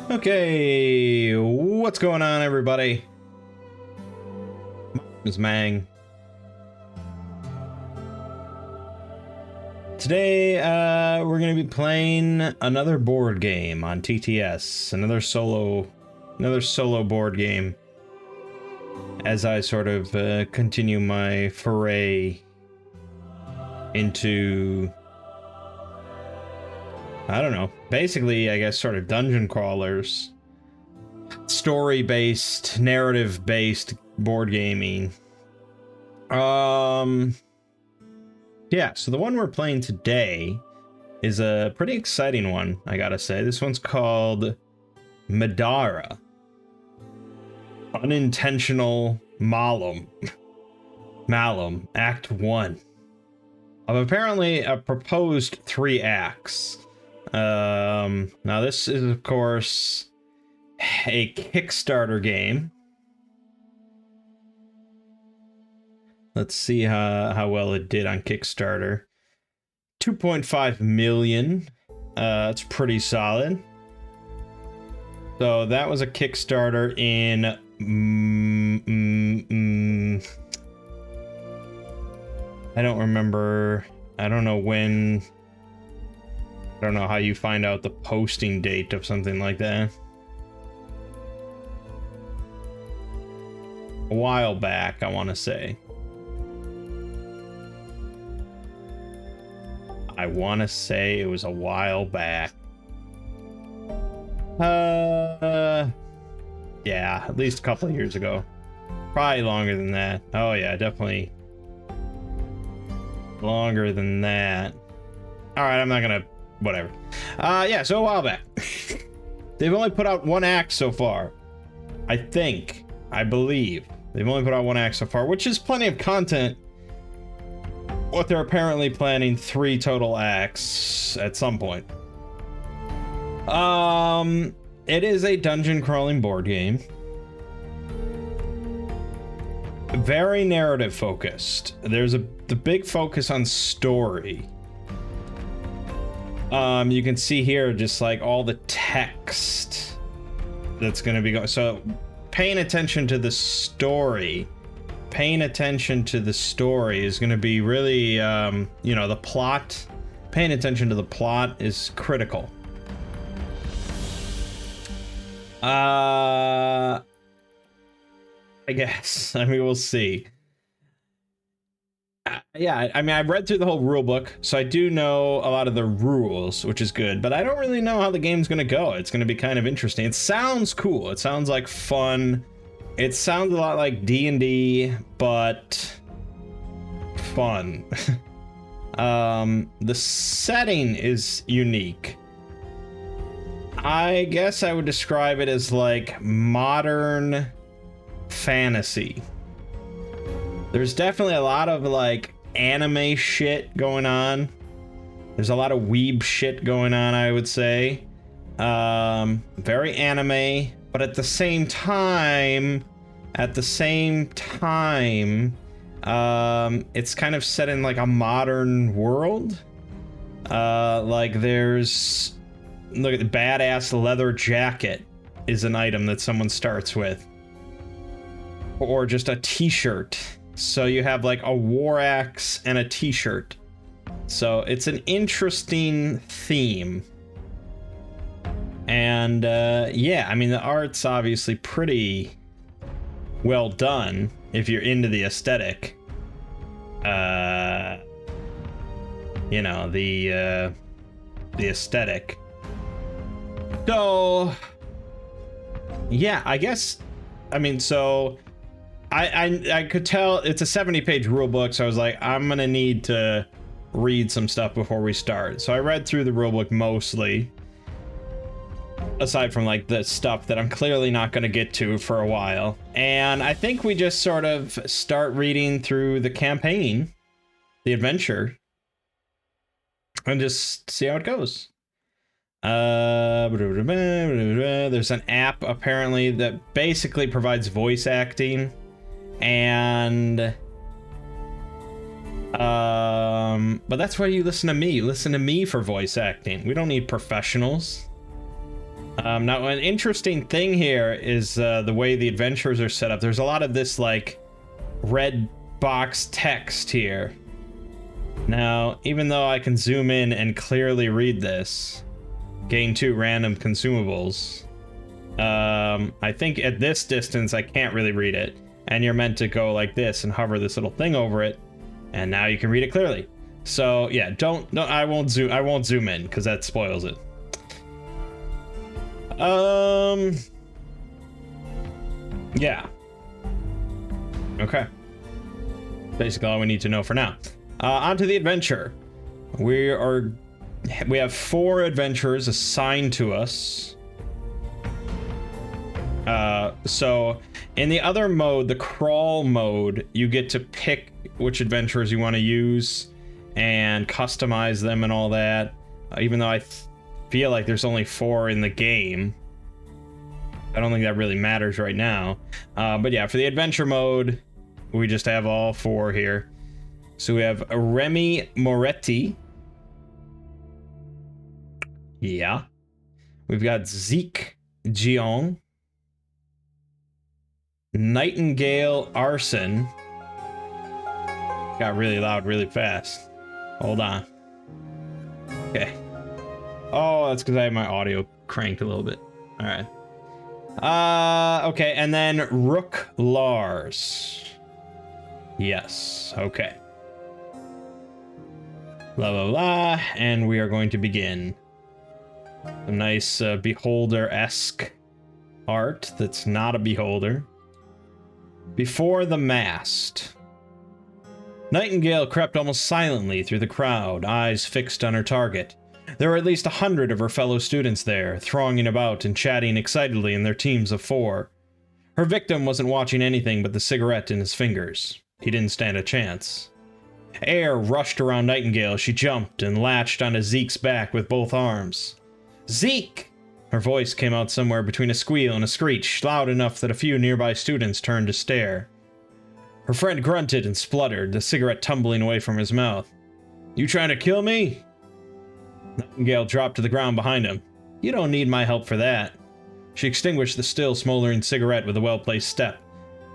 Okay, what's going on, everybody? My name is Mang. Today, we're gonna be playing another board game on TTS, another solo board game. As I sort of continue my foray into, I don't know, basically, I guess, sort of dungeon crawlers, story-based, narrative-based board gaming. Yeah, so the one we're playing today is a pretty exciting one, I gotta say. This one's called Madara. Unintentional Malum. Malum, Act 1. Of apparently a proposed 3 acts. Now this is, of course, a Kickstarter game. Let's see how well it did on Kickstarter. 2.5 million. It's pretty solid. So that was a Kickstarter in I don't remember. I don't know when. I don't know how you find out the posting date of something like that. A while back, I want to say. I want to say it was a while back. Yeah, at least a couple of years ago. Probably longer than that. Oh yeah, definitely longer than that. All right, I'm not gonna, whatever. Yeah, so a while back. They've only put out 1 act so far. I believe. They've only put out 1 act so far, which is plenty of content. What they're apparently planning 3 total acts at some point. It is a dungeon crawling board game. Very narrative focused. There's the big focus on story. You can see here just like all the text that's going to be going. So paying attention to the story. Paying attention to the story is going to be really, you know, the plot. Paying attention to the plot is critical. I guess. I mean, we'll see. Yeah, I mean, I've read through the whole rule book, so I do know a lot of the rules, which is good, but I don't really know how the game's going to go. It's going to be kind of interesting. It sounds cool. It sounds like fun. It sounds a lot like D&D, but fun. The setting is unique. I guess I would describe it as like modern fantasy. There's definitely a lot of like anime shit going on. There's a lot of weeb shit going on, I would say. Very anime, but at the same time, it's kind of set in like a modern world. Like there's, look at the badass leather jacket is an item that someone starts with. Or just a t-shirt. So you have like a war axe and a t-shirt. So it's an interesting theme. And yeah, I mean, the art's obviously pretty well done if you're into the aesthetic. You know, the aesthetic. So yeah, I guess, I mean, so I could tell it's a 70-page rule book, so I was like, I'm gonna need to read some stuff before we start. So I read through the rule book mostly, aside from like the stuff that I'm clearly not gonna get to for a while. And I think we just sort of start reading through the campaign, the adventure, and just see how it goes. There's an app apparently that basically provides voice acting, and but that's why you listen to me. Listen to me for voice acting. We don't need professionals. Now, an interesting thing here is the way the adventures are set up. There's a lot of this, like, red box text here. Now, even though I can zoom in and clearly read this, gain 2 random consumables, I think at this distance I can't really read it. And you're meant to go like this and hover this little thing over it, and now you can read it clearly. So yeah, I won't zoom in because that spoils it. Yeah. Okay. Basically all we need to know for now. On to the adventure. We have 4 adventurers assigned to us. So in the other mode, the crawl mode, you get to pick which adventurers you want to use and customize them and all that. Even though I feel like there's only 4 in the game, I don't think that really matters right now. But yeah, for the adventure mode, we just have all 4 here. So we have Remy Moretti. Yeah. We've got Zeke Jiong. Nightingale Arson. Got really loud really fast. Hold on. Okay. Oh, that's because I have my audio cranked a little bit. All right. Okay, and then Rook Lars. Yes, okay. Blah, blah, blah, and we are going to begin. A nice beholder-esque art that's not a beholder. Before the mast. Nightingale crept almost silently through the crowd, eyes fixed on her target. There were at least 100 of her fellow students there, thronging about and chatting excitedly in their teams of 4. Her victim wasn't watching anything but the cigarette in his fingers. He didn't stand a chance. Air rushed around Nightingale. She jumped and latched onto Zeke's back with both arms. Zeke! Her voice came out somewhere between a squeal and a screech, loud enough that a few nearby students turned to stare. Her friend grunted and spluttered, the cigarette tumbling away from his mouth. You trying to kill me? Nightingale dropped to the ground behind him. You don't need my help for that. She extinguished the still smoldering cigarette with a well-placed step.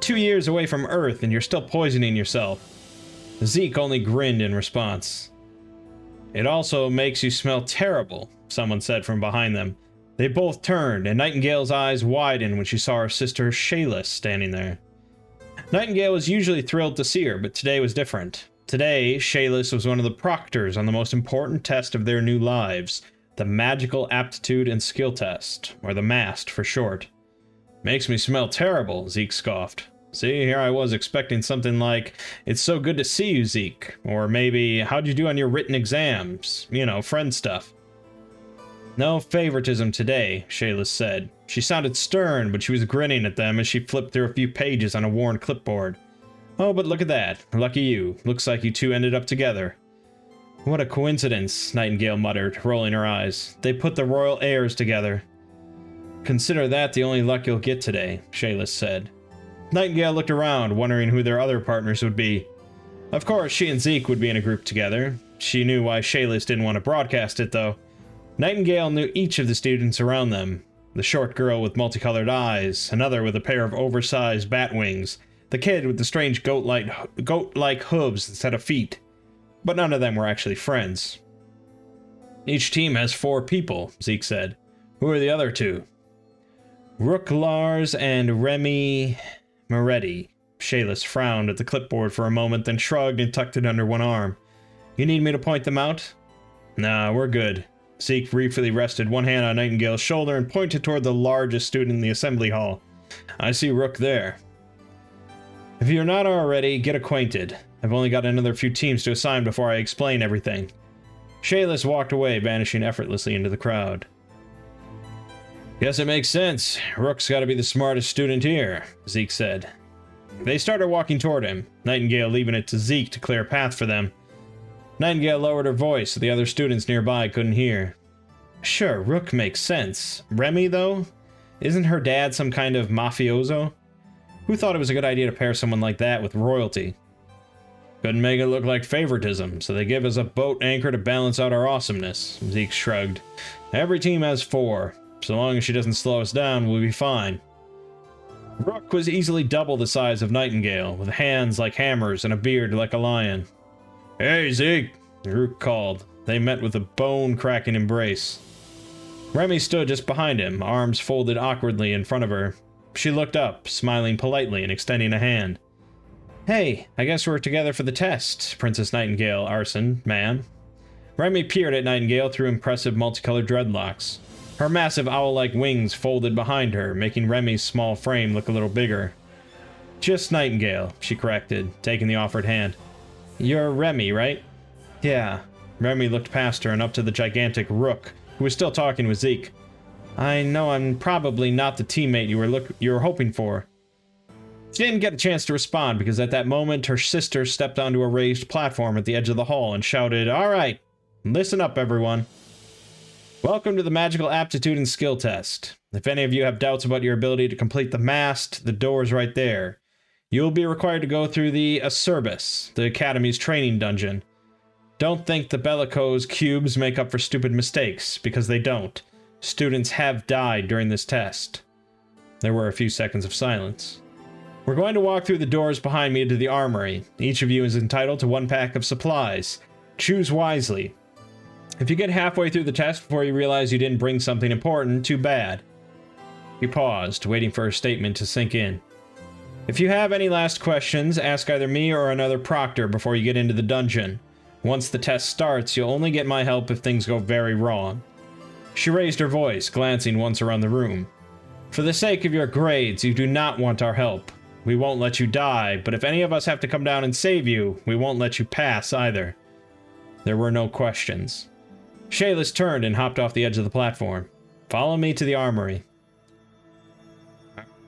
2 years away from Earth and you're still poisoning yourself. Zeke only grinned in response. It also makes you smell terrible, someone said from behind them. They both turned, and Nightingale's eyes widened when she saw her sister Shayla standing there. Nightingale was usually thrilled to see her, but today was different. Today, Shayla was one of the proctors on the most important test of their new lives, the Magical Aptitude and Skill Test, or the MAST for short. Makes me smell terrible, Zeke scoffed. See, here I was expecting something like, it's so good to see you, Zeke, or maybe, how'd you do on your written exams? You know, friend stuff. No favoritism today, Shayla said. She sounded stern, but she was grinning at them as she flipped through a few pages on a worn clipboard. Oh, but look at that. Lucky you. Looks like you two ended up together. What a coincidence, Nightingale muttered, rolling her eyes. They put the royal heirs together. Consider that the only luck you'll get today, Shayla said. Nightingale looked around, wondering who their other partners would be. Of course, she and Zeke would be in a group together. She knew why Shayla didn't want to broadcast it, though. Nightingale knew each of the students around them. The short girl with multicolored eyes, another with a pair of oversized bat wings, the kid with the strange goat-like hooves instead of feet. But none of them were actually friends. Each team has 4 people, Zeke said. Who are the other 2? Rook Lars and Remy Moretti. Shayla frowned at the clipboard for a moment, then shrugged and tucked it under one arm. You need me to point them out? Nah, we're good. Zeke briefly rested one hand on Nightingale's shoulder and pointed toward the largest student in the assembly hall. I see Rook there. If you're not already, get acquainted. I've only got another few teams to assign before I explain everything. Shayla walked away, vanishing effortlessly into the crowd. Guess it makes sense. Rook's got to be the smartest student here, Zeke said. They started walking toward him, Nightingale leaving it to Zeke to clear a path for them. Nightingale lowered her voice so the other students nearby couldn't hear. Sure, Rook makes sense. Remy, though? Isn't her dad some kind of mafioso? Who thought it was a good idea to pair someone like that with royalty? Couldn't make it look like favoritism, so they give us a boat anchor to balance out our awesomeness, Zeke shrugged. Every team has 4. So long as she doesn't slow us down, we'll be fine. Rook was easily double the size of Nightingale, with hands like hammers and a beard like a lion. Hey, Zeke, Rook called. They met with a bone-cracking embrace. Remy stood just behind him, arms folded awkwardly in front of her. She looked up, smiling politely and extending a hand. Hey, I guess we're together for the test, Princess Nightingale, Arson, ma'am. Remy peered at Nightingale through impressive multicolored dreadlocks. Her massive owl-like wings folded behind her, making Remy's small frame look a little bigger. Just Nightingale, she corrected, taking the offered hand. You're Remy, right? Yeah. Remy looked past her and up to the gigantic Rook, who was still talking with Zeke. I know I'm probably not the teammate you were hoping for. She didn't get a chance to respond because at that moment her sister stepped onto a raised platform at the edge of the hall and shouted, "All right, listen up everyone. Welcome to the Magical Aptitude and Skill Test. If any of you have doubts about your ability to complete the mast, the door's right there. You'll be required to go through the Acerbis, the Academy's training dungeon. Don't think the Bellicose cubes make up for stupid mistakes, because they don't. Students have died during this test." There were a few seconds of silence. We're going to walk through the doors behind me to the armory. Each of you is entitled to 1 pack of supplies. Choose wisely. If you get halfway through the test before you realize you didn't bring something important, too bad. He paused, waiting for her statement to sink in. If you have any last questions, ask either me or another proctor before you get into the dungeon. Once the test starts, you'll only get my help if things go very wrong. She raised her voice, glancing once around the room. For the sake of your grades, you do not want our help. We won't let you die, but if any of us have to come down and save you, we won't let you pass either. There were no questions. Shayless turned and hopped off the edge of the platform. Follow me to the armory.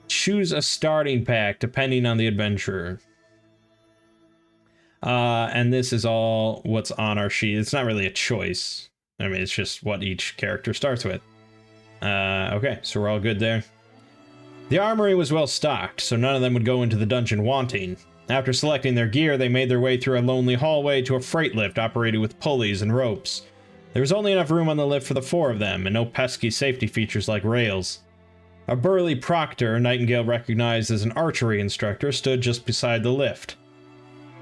Choose a starting pack depending on the adventurer. And this is all what's on our sheet. It's not really a choice. I mean, it's just what each character starts with. Okay, so we're all good there. The armory was well stocked, so none of them would go into the dungeon wanting. After selecting their gear, they made their way through a lonely hallway to a freight lift operated with pulleys and ropes. There was only enough room on the lift for the 4 of them, and no pesky safety features like rails. A burly proctor Nightingale recognized as an archery instructor stood just beside the lift.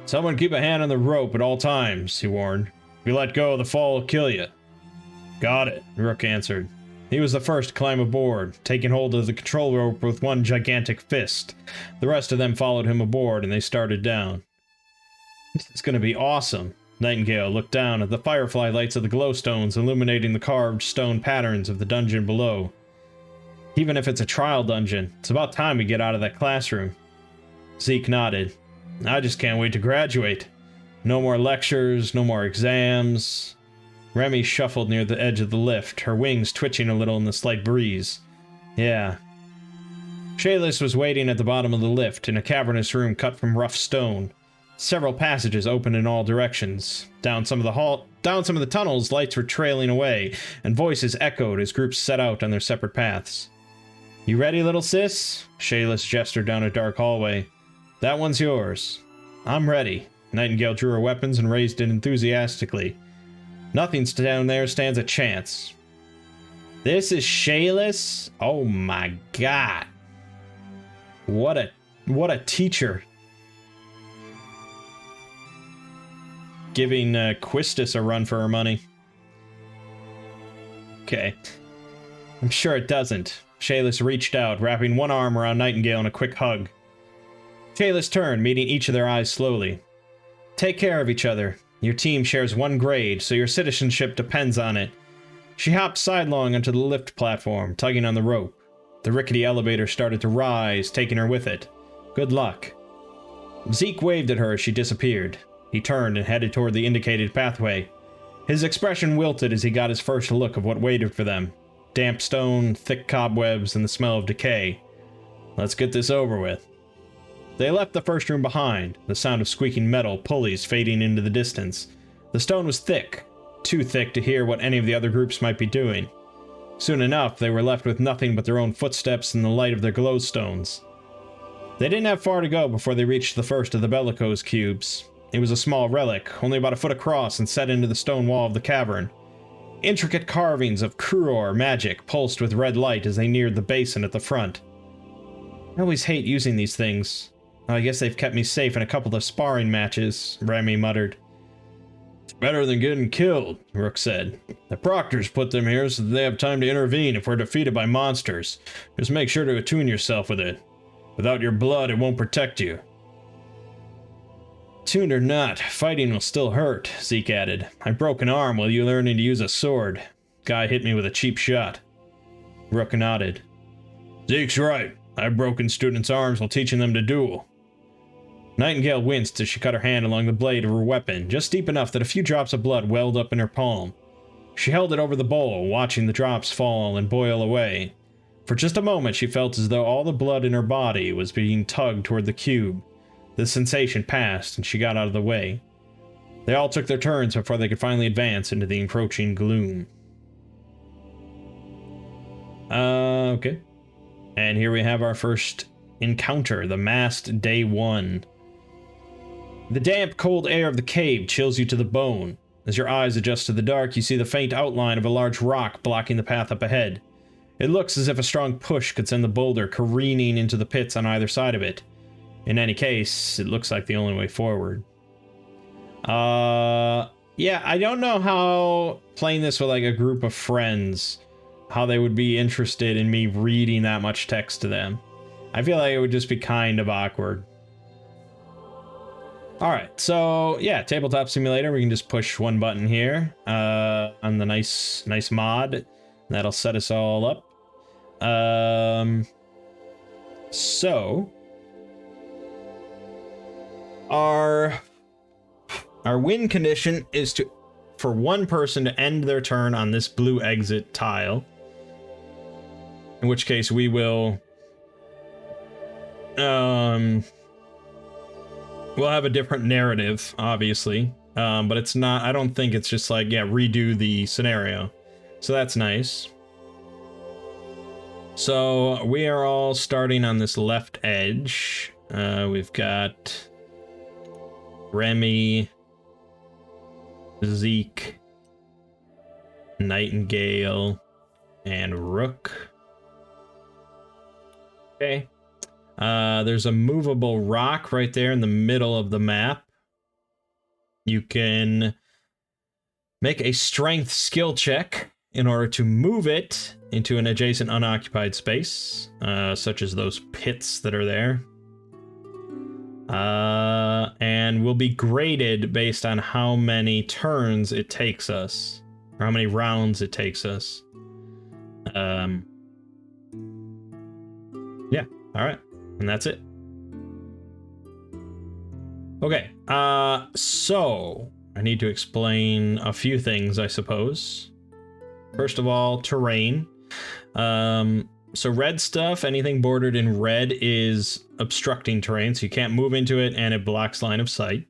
Someone keep a hand on the rope at all times, he warned. If you let go, the fall will kill you. Got it, Rook answered. He was the first to climb aboard, taking hold of the control rope with one gigantic fist. The rest of them followed him aboard, and they started down. This is going to be awesome. Nightingale looked down at the firefly lights of the glowstones illuminating the carved stone patterns of the dungeon below. Even if it's a trial dungeon, it's about time we get out of that classroom. Zeke nodded. I just can't wait to graduate. No more lectures, no more exams. Remy shuffled near the edge of the lift, her wings twitching a little in the slight breeze. Yeah. Shayless was waiting at the bottom of the lift, in a cavernous room cut from rough stone. Several passages opened in all directions. Down some of the tunnels, lights were trailing away, and voices echoed as groups set out on their separate paths. You ready, little sis? Shayless gestured down a dark hallway. That one's yours. I'm ready. Nightingale drew her weapons and raised it enthusiastically. Nothing down there stands a chance. This is Shayless? Oh my god. What a teacher. Giving Quistis a run for her money. Okay. I'm sure it doesn't. Shayless reached out, wrapping one arm around Nightingale in a quick hug. Shayless turned, meeting each of their eyes slowly. Take care of each other. Your team shares one grade, so your citizenship depends on it. She hopped sidelong onto the lift platform, tugging on the rope. The rickety elevator started to rise, taking her with it. Good luck. Zeke waved at her as she disappeared. He turned and headed toward the indicated pathway. His expression wilted as he got his first look of what waited for them. Damp stone, thick cobwebs, and the smell of decay. Let's get this over with. They left the first room behind, the sound of squeaking metal pulleys fading into the distance. The stone was thick, too thick to hear what any of the other groups might be doing. Soon enough, they were left with nothing but their own footsteps and the light of their glowstones. They didn't have far to go before they reached the first of the Bellicose cubes. It was a small relic, only about a foot across and set into the stone wall of the cavern. Intricate carvings of Kruor magic pulsed with red light as they neared the basin at the front. I always hate using these things. I guess they've kept me safe in a couple of sparring matches, Remy muttered. It's better than getting killed, Rook said. The proctors put them here so that they have time to intervene if we're defeated by monsters. Just make sure to attune yourself with it. Without your blood, it won't protect you. Tuned or not, fighting will still hurt, Zeke added. I broke an arm while you were learning to use a sword. Guy hit me with a cheap shot. Rook nodded. Zeke's right. I've broken students' arms while teaching them to duel. Nightingale winced as she cut her hand along the blade of her weapon, just deep enough that a few drops of blood welled up in her palm. She held it over the bowl, watching the drops fall and boil away. For just a moment, she felt as though all the blood in her body was being tugged toward the cube. The sensation passed, and she got out of the way. They all took their turns before they could finally advance into the encroaching gloom. Okay. And here we have our first encounter, the masked Day 1. The damp, cold air of the cave chills you to the bone. As your eyes adjust to the dark, you see the faint outline of a large rock blocking the path up ahead. It looks as if a strong push could send the boulder careening into the pits on either side of it. In any case, it looks like the only way forward. Yeah, I don't know how playing this with like a group of friends, how they would be interested in me reading that much text to them. I feel like it would just be kind of awkward. Alright, so yeah, Tabletop Simulator, we can just push one button here on the nice mod. That'll set us all up. So our win condition is for one person to end their turn on this blue exit tile. In which case we will we'll have a different narrative, obviously. But it's not, I don't think it's just like, yeah, redo the scenario. So that's nice. So we are all starting on this left edge. We've got Remy, Zeke, Nightingale, and Rook. Okay. There's a movable rock right there in the middle of the map. You can make a strength skill check in order to move it into an adjacent unoccupied space, such as those pits that are there. And will be graded based on how many turns it takes us, or how many rounds it takes us. Yeah, alright. And that's it. Okay, so I need to explain a few things, I suppose. First of all, terrain. So red stuff, anything bordered in red is obstructing terrain, so you can't move into it, and it blocks line of sight.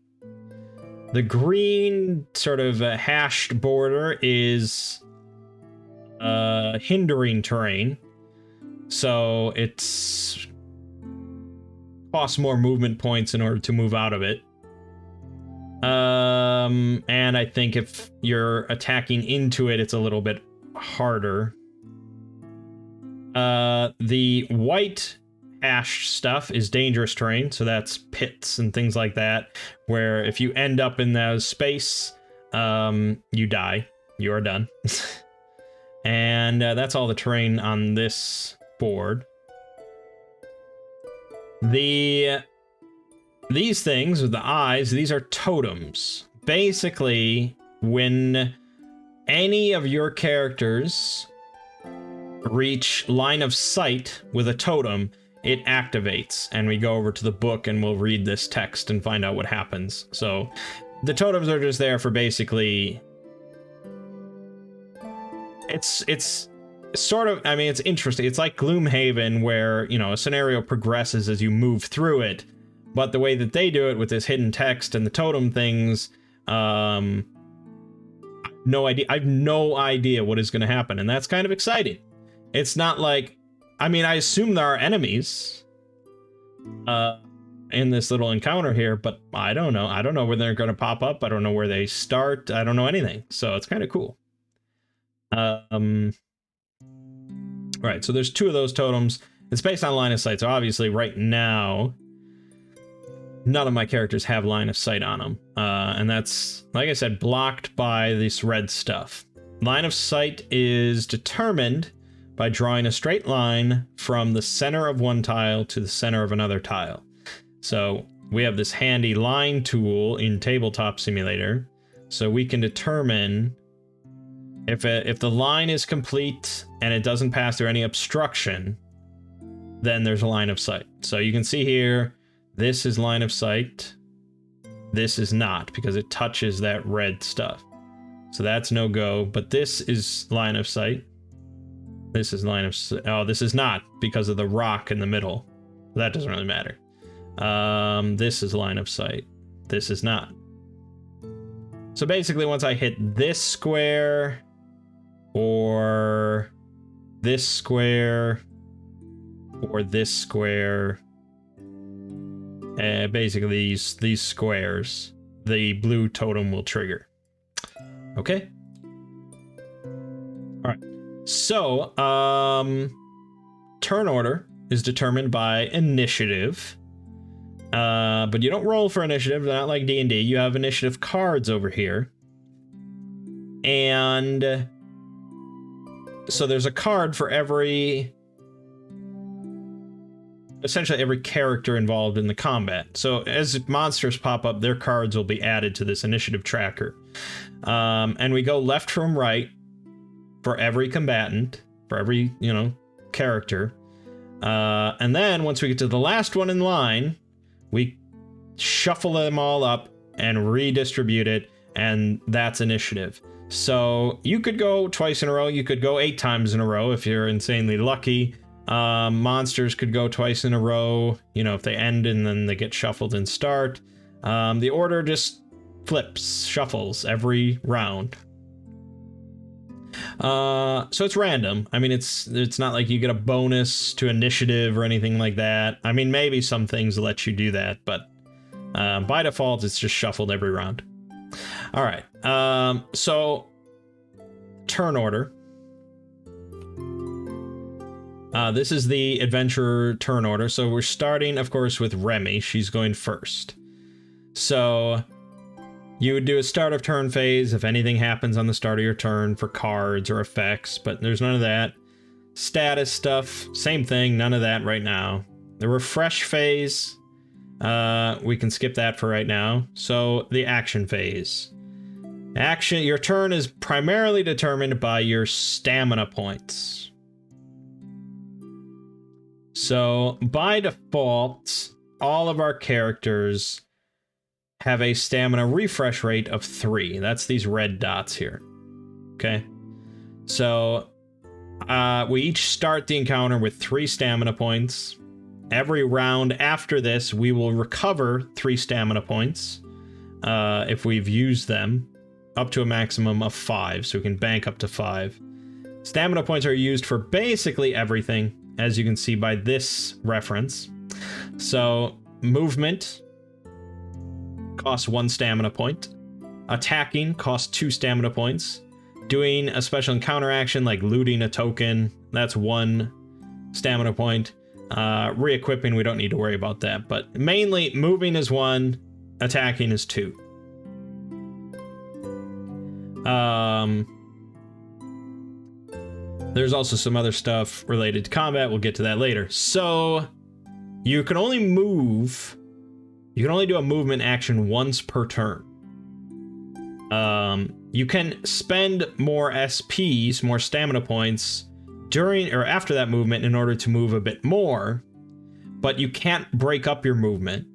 The green sort of hashed border is hindering terrain, so it's costs more movement points in order to move out of it. And I think if you're attacking into it, it's a little bit harder. The white hashed stuff is dangerous terrain, so that's pits and things like that, where if you end up in that space, you die. You are done. And that's all the terrain on this board. These things with the eyes, these are totems. Basically, when any of your characters reach line of sight with a totem, it activates, and we go over to the book and we'll read this text and find out what happens. So the totems are just there for basically, it's sort of, I mean, it's interesting. It's like Gloomhaven, where, you know, a scenario progresses as you move through it, but the way that they do it with this hidden text and the totem things, no idea. I have no idea what is going to happen, and that's kind of exciting. It's not like, I mean, I assume there are enemies in this little encounter here, but I don't know. I don't know where they're going to pop up. I don't know where they start. I don't know anything. So it's kind of cool. Right, so there's 2 of those totems. It's based on line of sight, so obviously right now, none of my characters have line of sight on them. And that's, like I said, blocked by this red stuff. Line of sight is determined by drawing a straight line from the center of one tile to the center of another tile. So we have this handy line tool in Tabletop Simulator, so we can determine if the line is complete and it doesn't pass through any obstruction, then there's a line of sight. So you can see here, this is line of sight. This is not, because it touches that red stuff. So that's no go, but this is line of sight. This is line of sight. Oh, this is not, because of the rock in the middle. That doesn't really matter. This is line of sight. This is not. So basically, once I hit this square, or this square, or this square, basically these squares, the blue totem will trigger. Okay. All right. So, turn order is determined by initiative. But you don't roll for initiative, not like D&D. You have initiative cards over here. And so there's a card for essentially every character involved in the combat. So as monsters pop up, their cards will be added to this initiative tracker. And we go left from right for every combatant, for every, character. And then once we get to the last one in line, we shuffle them all up and redistribute it, and that's initiative. So you could go twice in a row, you could go 8 times in a row if you're insanely lucky. Monsters could go twice in a row, if they end and then they get shuffled and start. The order just flips, shuffles every round. So it's random. I mean, it's not like you get a bonus to initiative or anything like that. I mean, maybe some things let you do that, but by default, it's just shuffled every round. All right. So turn order. This is the adventurer turn order. So we're starting, of course, with Remy. She's going first. So you would do a start of turn phase if anything happens on the start of your turn for cards or effects, but there's none of that. Status stuff, same thing, none of that right now. The refresh phase, we can skip that for right now. So the action phase. Your turn is primarily determined by your stamina points. So by default, all of our characters have a stamina refresh rate of 3. That's these red dots here. Okay. So we each start the encounter with 3 stamina points. Every round after this, we will recover 3 stamina points if we've used them, up to a maximum of 5. So we can bank up to 5. Stamina points are used for basically everything, as you can see by this reference. So movement costs 1 stamina point. Attacking costs 2 stamina points. Doing a special encounter action like looting a token, that's 1 stamina point. Re-equipping, we don't need to worry about that, but mainly moving is 1, attacking is 2. There's also some other stuff related to combat. We'll get to that later. So you can only do a movement action once per turn. You can spend more SPs, more stamina points, during or after that movement in order to move a bit more, but you can't break up your movement,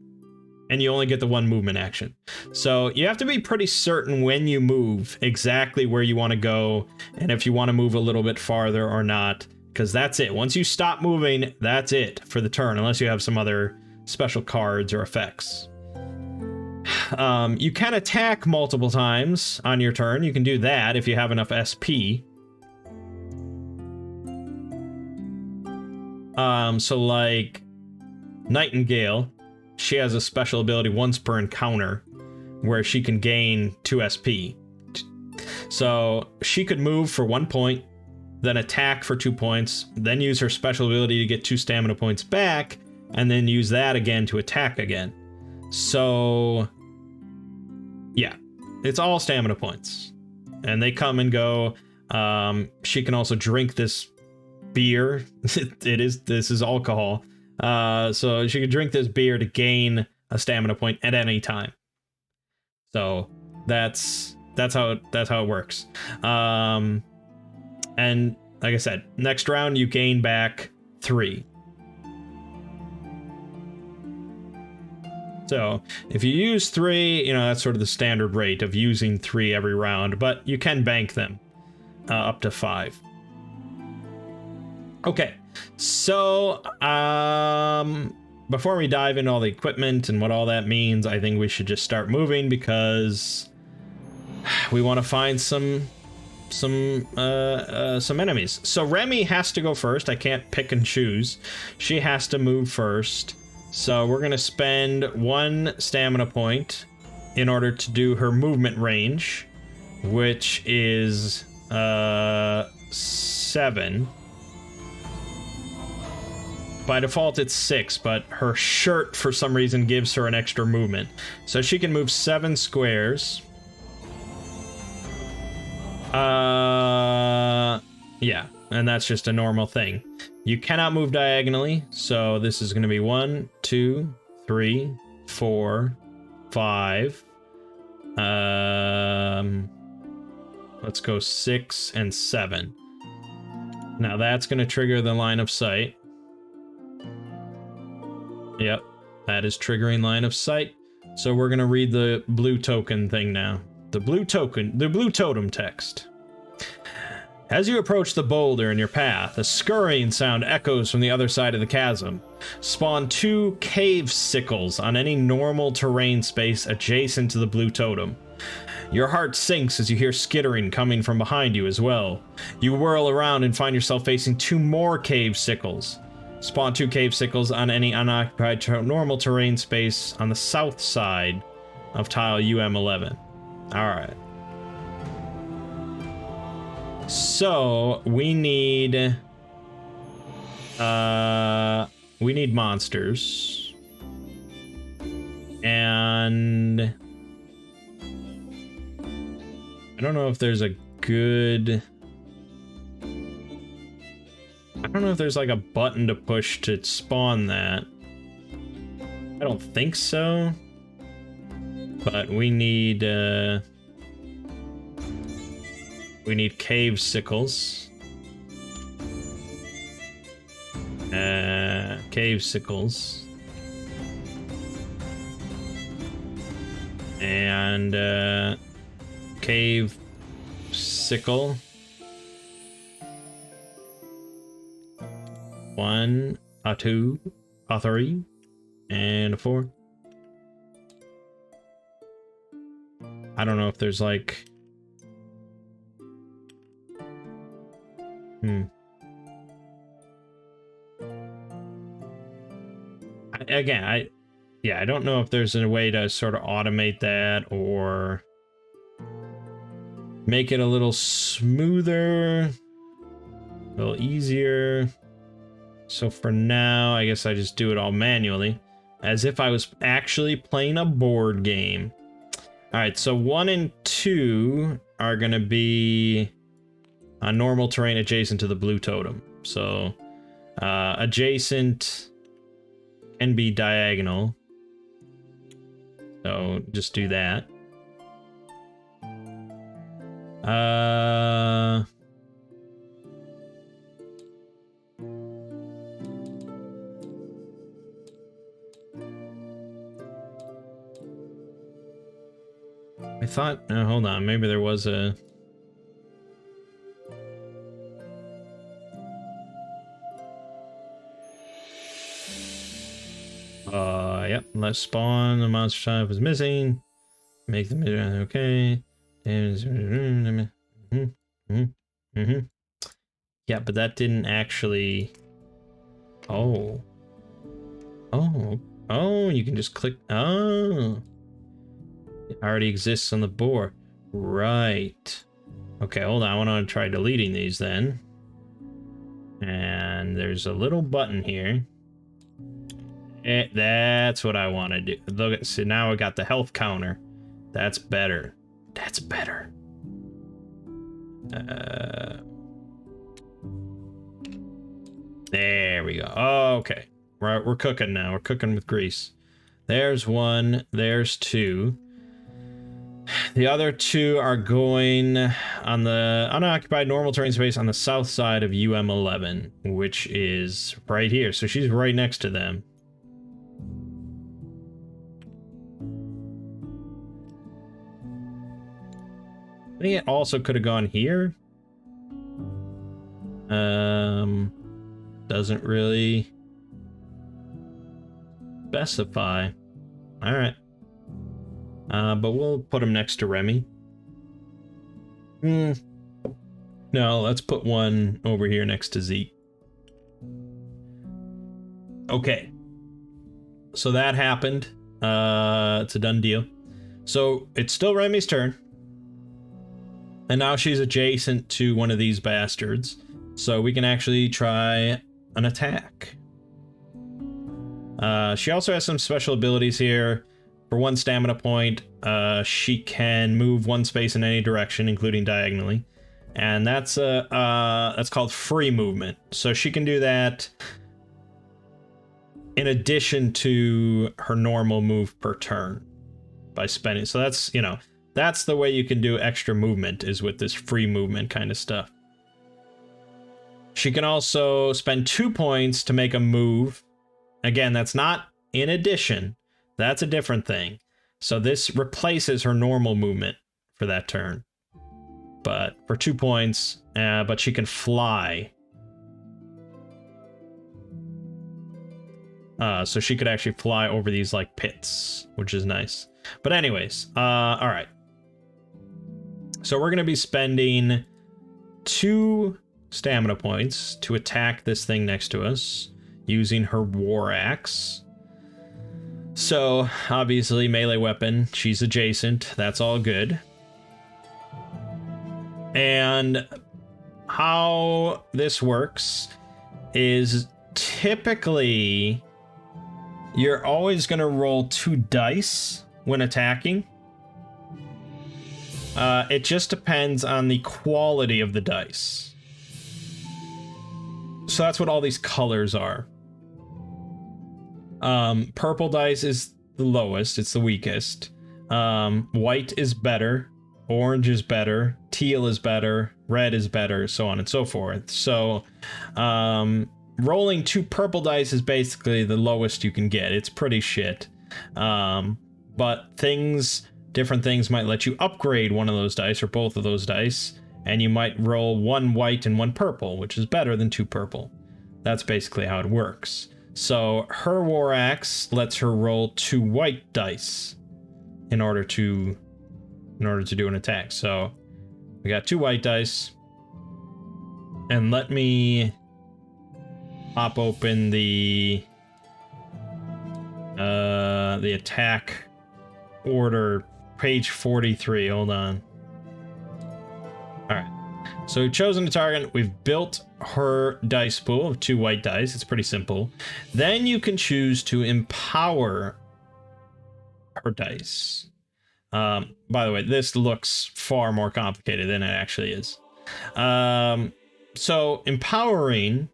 and you only get the 1 movement action. So you have to be pretty certain when you move exactly where you want to go, and if you want to move a little bit farther or not, because that's it. Once you stop moving, that's it for the turn, unless you have some other special cards or effects. You can attack multiple times on your turn. You can do that if you have enough SP. So like Nightingale, she has a special ability once per encounter where she can gain 2 SP. So she could move for 1 point, then attack for 2 points, then use her special ability to get 2 stamina points back, and then use that again to attack again. So yeah, it's all stamina points, and they come and go. She can also drink this beer. This is alcohol. So she could drink this beer to gain a stamina point at any time. So that's how it works. And like I said, next round you gain back 3. So if you use 3, that's sort of the standard rate of using 3 every round, but you can bank them up to 5. Okay, so before we dive into all the equipment and what all that means, I think we should just start moving, because we want to find some enemies. So Remy has to go first. I can't pick and choose. She has to move first. So we're gonna spend 1 stamina point in order to do her movement range, which is 7. By default it's 6, but her shirt for some reason gives her an extra movement. So she can move 7 squares. Yeah, and that's just a normal thing. You cannot move diagonally, so this is going to be 1, 2, 3, 4, 5. Let's go 6 and 7. Now that's going to trigger the line of sight. Yep, that is triggering line of sight. So we're going to read the blue token thing now. The blue totem text. As you approach the boulder in your path, a scurrying sound echoes from the other side of the chasm. Spawn 2 cave sickles on any normal terrain space adjacent to the blue totem. Your heart sinks as you hear skittering coming from behind you as well. You whirl around and find yourself facing 2 more cave sickles. Spawn 2 cave sickles on any unoccupied normal terrain space on the south side of tile UM11. Alright. So we need monsters, and I don't know if there's like a button to push to spawn that. I don't think so, but we need cave sickles. Cave sickles. And cave sickle. 1, a 2, a 3, and a 4. I don't know if there's like... Again, I don't know if there's a way to sort of automate that or make it a little smoother, a little easier. So for now, I guess I just do it all manually, as if I was actually playing a board game. All right, so 1 and 2 are gonna be on normal terrain adjacent to the blue totem. So adjacent can be diagonal. So just do that. I thought, hold on, maybe there was a... Yep, let's spawn, the monster type was missing. Make them okay. Yeah, but that didn't actually... Oh, you can just click... Oh. It already exists on the board. Right. Okay, hold on. I want to try deleting these then. And there's a little button here. That's what I want to do. Look at, so now I got the health counter. That's better. That's better. There we go. Okay. We're cooking now. We're cooking with grease. There's one. There's two. The other two are going on the unoccupied normal terrain space on the south side of UM11, which is right here. So she's right next to them. I think it also could have gone here. Doesn't really specify. All right. But we'll put him next to Remy. No, let's put one over here next to Zeke. Okay. So that happened. It's a done deal. So it's still Remy's turn. And now she's adjacent to one of these bastards. So we can actually try an attack. She also has some special abilities here. For 1 stamina point, she can move 1 space in any direction, including diagonally. And that's called free movement. So she can do that in addition to her normal move per turn by spending. So that's, you know, that's the way you can do extra movement, is with this free movement kind of stuff. She can also spend 2 points to make a move. Again, that's not in addition. That's a different thing. So this replaces her normal movement for that turn. But for 2 points, but she can fly. So she could actually fly over these like pits, which is nice. But anyways, all right. So we're going to be spending 2 stamina points to attack this thing next to us using her war axe. So obviously melee weapon, she's adjacent. That's all good. And how this works is typically you're always going to roll 2 dice when attacking. It just depends on the quality of the dice. So that's what all these colors are. Purple dice is the lowest, it's the weakest. White is better, orange is better, teal is better, red is better, so on and so forth. So, rolling 2 purple dice is basically the lowest you can get. It's pretty shit. But different things might let you upgrade one of those dice or both of those dice, and you might roll 1 white and 1 purple, which is better than 2 purple. That's basically how it works. So her war axe lets her roll 2 white dice in order to do an attack. So we got 2 white dice, and let me pop open the attack order, page 43. Hold on. All right. So we've chosen a target. We've built her dice pool of 2 white dice. It's pretty simple. Then you can choose to empower her dice. By the way, this looks far more complicated than it actually is. So empowering,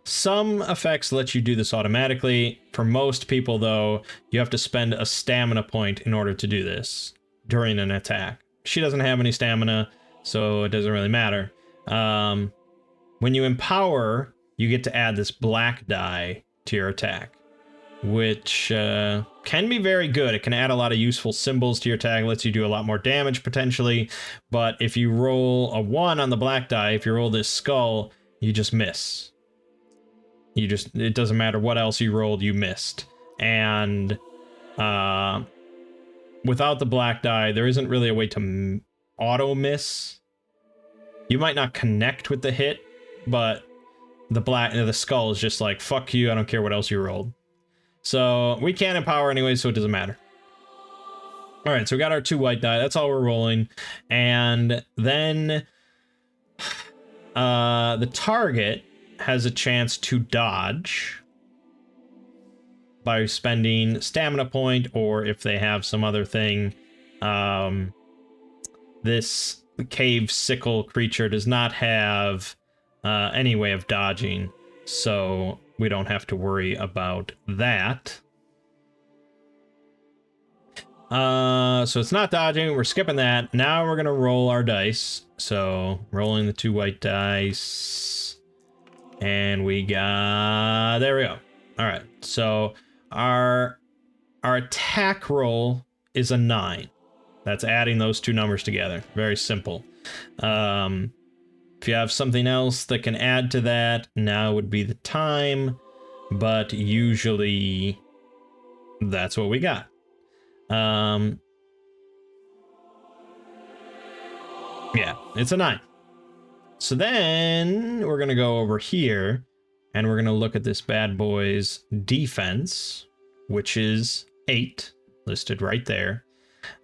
some effects let you do this automatically. For most people, though, you have to spend a stamina point in order to do this during an attack. She doesn't have any stamina, so it doesn't really matter. When you empower, you get to add this black die to your attack, which can be very good. It can add a lot of useful symbols to your attack, lets you do a lot more damage potentially. But if you roll a 1 on the black die, if you roll this skull, you just miss. It doesn't matter what else you rolled, you missed. And without the black die, there isn't really a way to auto miss. You might not connect with the hit, but the skull is just like, fuck you, I don't care what else you rolled. So we can't empower anyway, so it doesn't matter. All right, so we got our 2 white die. That's all we're rolling. And then the target has a chance to dodge by spending stamina point, or if they have some other thing. This cave sickle creature does not have any way of dodging, so we don't have to worry about that. So it's not dodging. We're skipping that. Now we're gonna roll our dice. So rolling the 2 white dice, and we got, there we go. All right. So our attack roll is a 9. That's adding those 2 numbers together. Very simple. If you have something else that can add to that, now would be the time. But usually, that's what we got. Yeah, it's a 9. So then we're gonna go over here and we're gonna look at this bad boy's defense, which is 8, listed right there.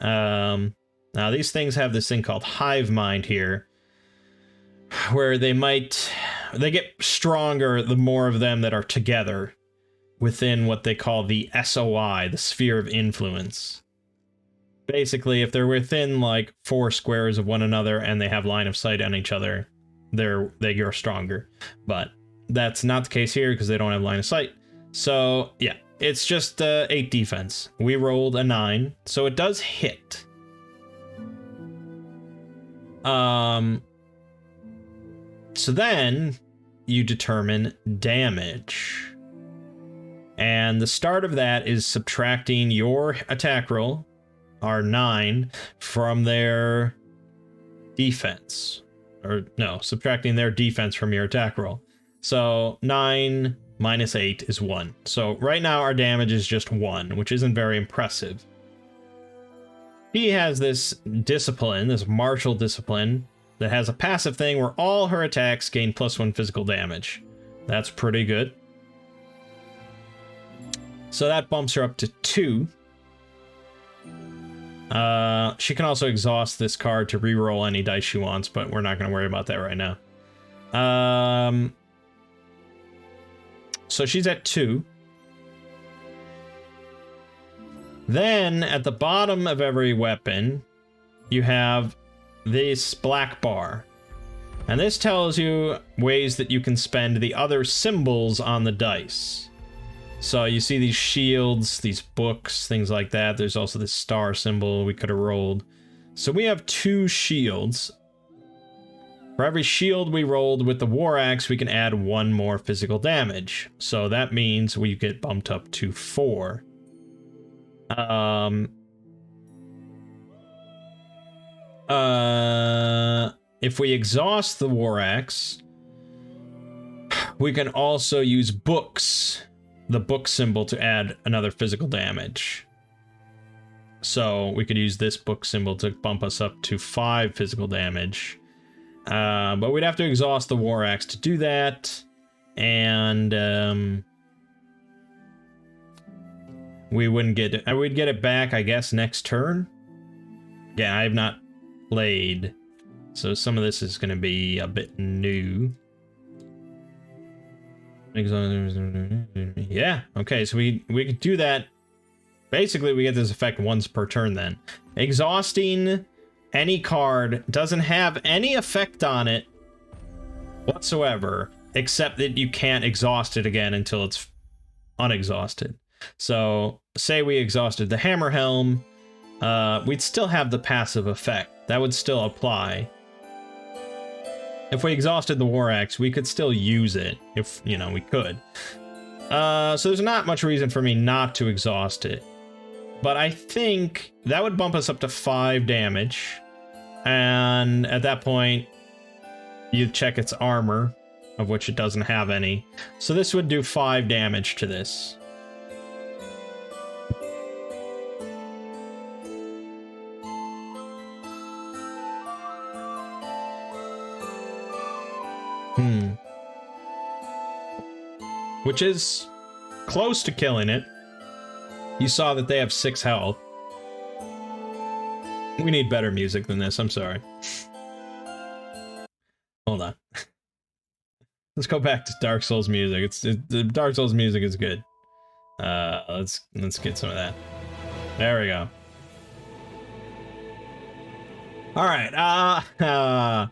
Now these things have this thing called hive mind here, where they get stronger the more of them that are together within what they call the SOI, the sphere of influence. Basically, if they're within like 4 squares of one another and they have line of sight on each other, they are stronger. But that's not the case here because they don't have line of sight. So yeah, it's just 8 defense. We rolled a 9, so it does hit. So then you determine damage. And the start of that is subtracting your attack roll, our 9, from their defense. Or no, subtracting their defense from your attack roll. So 9 minus 8 is 1. So right now our damage is just 1, which isn't very impressive. He has this discipline, this martial discipline, that has a passive thing where all her attacks gain +1 physical damage. That's pretty good. So that bumps her up to 2. She can also exhaust this card to reroll any dice she wants, but we're not going to worry about that right now. So she's at 2. Then at the bottom of every weapon, you have this black bar. And this tells you ways that you can spend the other symbols on the dice. So you see these shields, these books, things like that. There's also this star symbol we could have rolled. So we have 2 shields. For every shield we rolled with the War Axe, we can add 1 more physical damage. So that means we get bumped up to 4. If we exhaust the War Axe, we can also use books, the book symbol, to add another physical damage. So we could use this book symbol to bump us up to 5 physical damage. But we'd have to exhaust the War Axe to do that. And we wouldn't get it. I would get it back, I guess, next turn. Yeah, I have not played, so some of this is going to be a bit new. Yeah, okay, so we could do that. Basically, we get this effect once per turn then. Exhausting any card doesn't have any effect on it whatsoever, except that you can't exhaust it again until it's unexhausted. So, say we exhausted the Hammer Helm, we'd still have the passive effect. That would still apply. If we exhausted the War Axe, we could still use it, if, you know, we could. So there's not much reason for me not to exhaust it. But I think that would bump us up to 5 damage. And at that point, you check its armor, of which it doesn't have any. So this would do 5 damage to this. Which is close to killing it. You saw that they have 6 health. We need better music than this. I'm sorry. Hold on. Let's go back to Dark Souls music. The Dark Souls music is good. Let's get some of that. There we go. All right.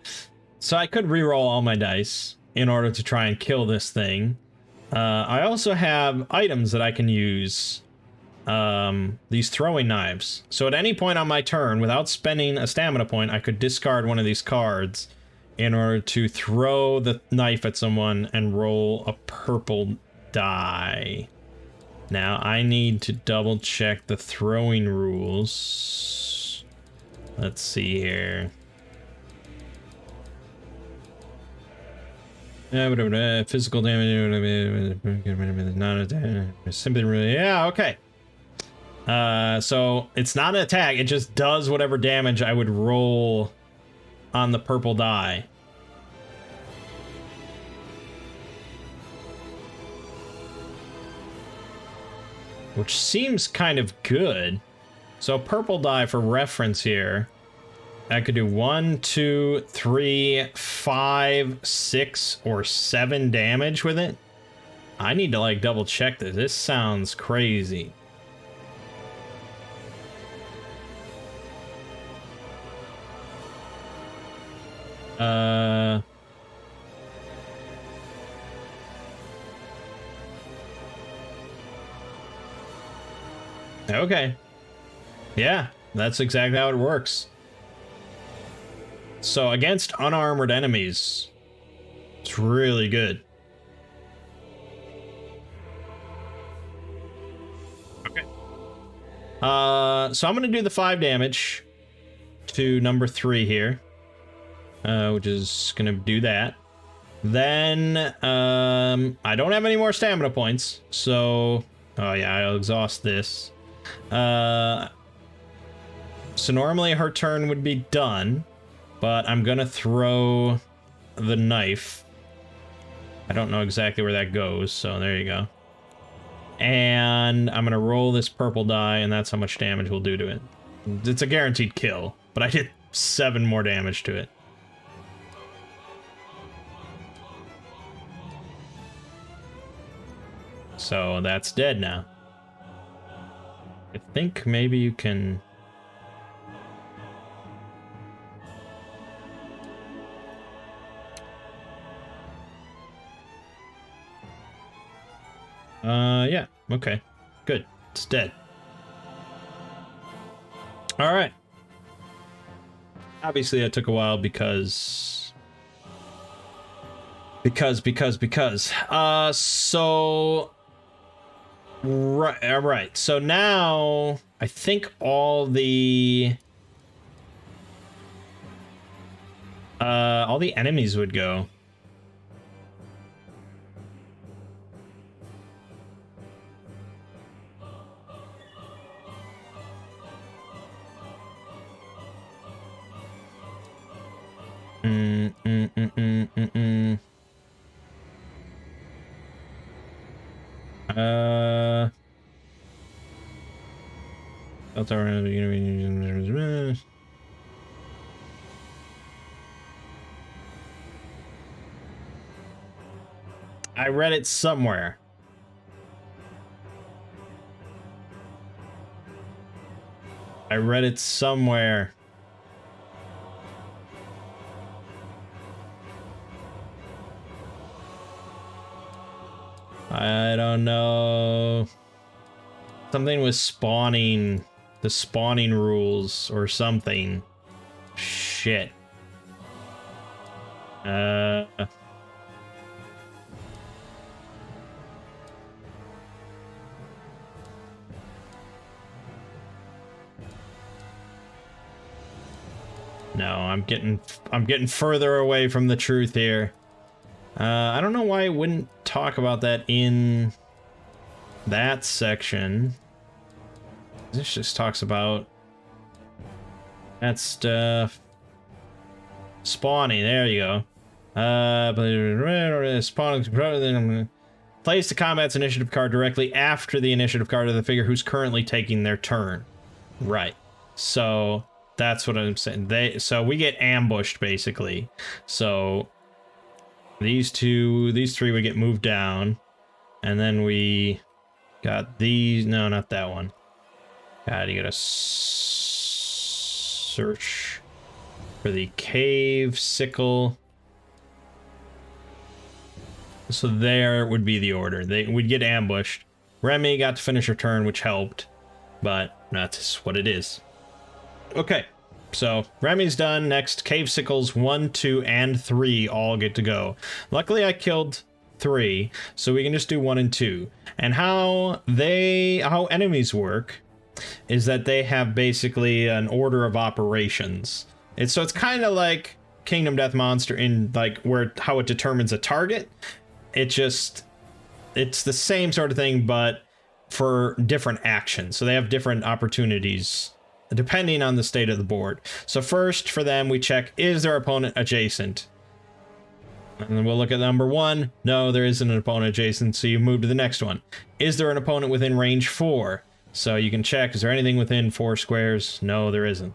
So I could reroll all my dice in order to try and kill this thing. I also have items that I can use. These throwing knives. So at any point on my turn, without spending a stamina point, I could discard one of these cards in order to throw the knife at someone and roll a purple die. Now I need to double check the throwing rules. Let's see here. Physical damage, not simply really, yeah, okay. So it's not an attack, it just does whatever damage I would roll on the purple die. Which seems kind of good. So purple die for reference here. I could do 1, 2, 3, 5, 6, or 7 damage with it. I need to like double check this. This sounds crazy. Okay. Yeah, that's exactly how it works. So against unarmored enemies, it's really good. Okay. So I'm gonna do the 5 damage to number 3 here. Which is gonna do that. Then, I don't have any more stamina points, so... Oh yeah, I'll exhaust this. So normally her turn would be done, but I'm gonna throw the knife. I don't know exactly where that goes, so there you go. And I'm gonna roll this purple die, and that's how much damage we'll do to it. It's a guaranteed kill, but I did 7 more damage to it. So that's dead now. I think maybe you can... yeah, okay. Good. It's dead. Alright. Obviously that took a while because... So... Right, alright. So now, I think all the enemies would go. I read it somewhere. I read it somewhere. I don't know. Something with spawning, the spawning rules or something. Shit. No, I'm getting further away from the truth here. I don't know why I wouldn't talk about that in that section. This just talks about that stuff. Spawning, there you go. Spawning. Place the combat's initiative card directly after the initiative card of the figure who's currently taking their turn. Right. So That's what I'm saying. So we get ambushed basically. So these three would get moved down, and then we got these. No, not that one. God, you gotta search for the cave sickle. So there would be the order. They would get ambushed. Remy got to finish her turn, which helped, but that's what it is. Okay, so Remy's done. Next, cave sickles 1, 2, and 3 all get to go. Luckily, I killed 3, so we can just do 1 and 2. And how enemies work is that they have basically an order of operations. So it's kind of like Kingdom Death Monster in like how it determines a target. It's the same sort of thing, but for different actions. So they have different opportunities depending on the state of the board. So first for them, we check, is their opponent adjacent? And then we'll look at number 1. No, there isn't an opponent adjacent, so you move to the next one. Is there an opponent within range 4? So you can check, is there anything within 4 squares? No, there isn't.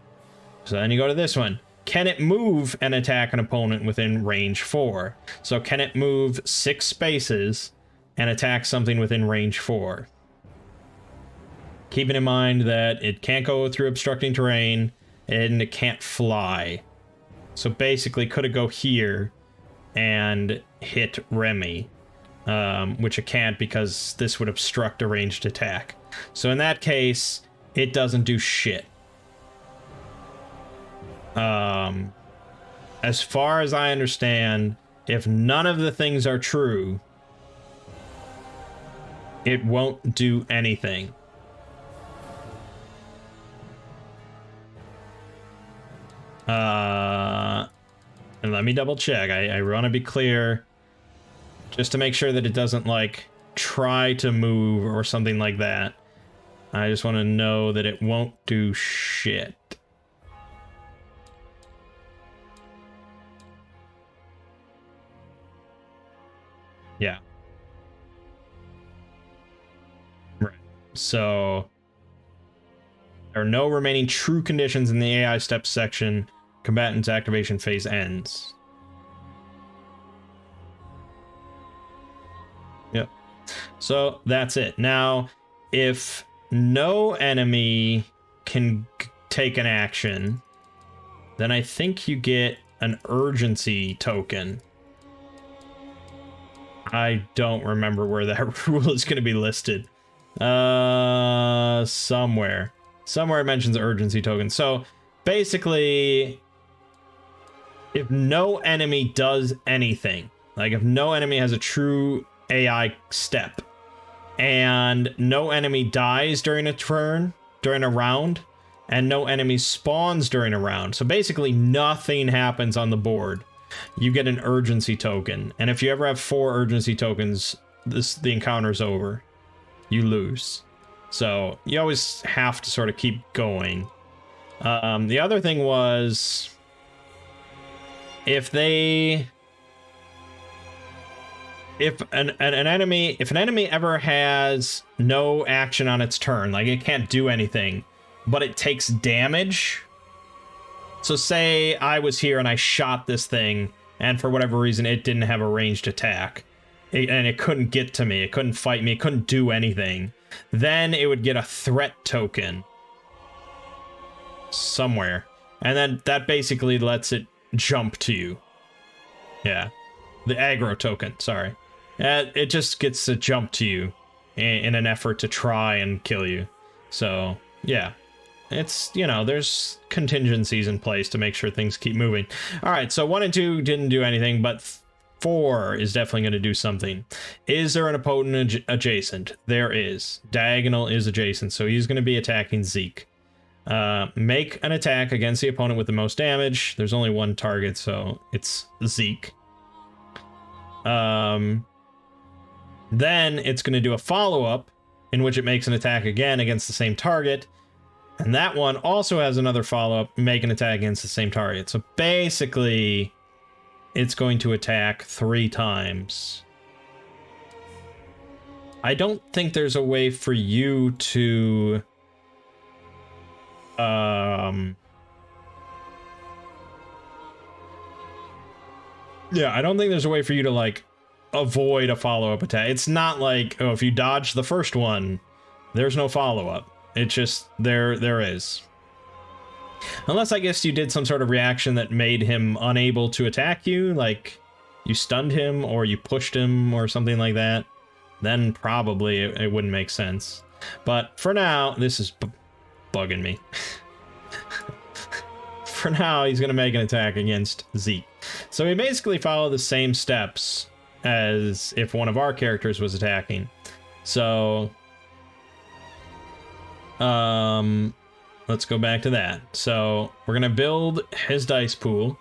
So then you go to this one. Can it move and attack an opponent within range 4? So can it move 6 spaces and attack something within range 4? Keeping in mind that it can't go through obstructing terrain and it can't fly. So basically, could it go here and hit Remy? Which it can't because this would obstruct a ranged attack. So in that case, it doesn't do shit. As far as I understand, if none of the things are true, it won't do anything. And let me double check. I want to be clear, just to make sure that it doesn't like try to move or something like that. I just want to know that it won't do shit. Yeah. Right. So there are no remaining true conditions in the AI steps section. Combatant's activation phase ends. Yep. So that's it. Now, if no enemy can take an action, then I think you get an urgency token. I don't remember where that rule is going to be listed. Somewhere it mentions urgency token. So basically, if no enemy does anything, like if no enemy has a true AI step and no enemy dies during a turn, during a round, and no enemy spawns during a round, so basically nothing happens on the board, you get an urgency token. And if you ever have 4 urgency tokens, the encounter's over. You lose. So you always have to sort of keep going. The other thing was, if an enemy ever has no action on its turn, like it can't do anything, but it takes damage. So say I was here and I shot this thing, and for whatever reason it didn't have a ranged attack, and it couldn't get to me, it couldn't fight me, it couldn't do anything, then it would get a threat token somewhere, and then that basically lets it jump to you. Yeah, the aggro token, sorry. It just gets to jump to you in an effort to try and kill you. So yeah, it's, you know, there's contingencies in place to make sure things keep moving. All right, so 1 and 2 didn't do anything, but 4 is definitely going to do something. Is there an opponent adjacent? There is. Diagonal is adjacent, so he's going to be attacking Zeke. Make an attack against the opponent with the most damage. There's only one target, so it's Zeke. Then it's going to do a follow-up in which it makes an attack again against the same target. And that one also has another follow-up, make an attack against the same target. So basically, it's going to attack 3 times. I don't think there's a way for you to Yeah, I don't think there's a way for you to, like, avoid a follow-up attack. It's not like, oh, if you dodge the first one, there's no follow-up. It's just, there is. Unless, I guess, you did some sort of reaction that made him unable to attack you, like, you stunned him, or you pushed him, or something like that, then probably it wouldn't make sense. But for now, this is bugging me. For now, he's going to make an attack against Zeke. So we basically follow the same steps as if one of our characters was attacking. So, let's go back to that. So we're going to build his dice pool.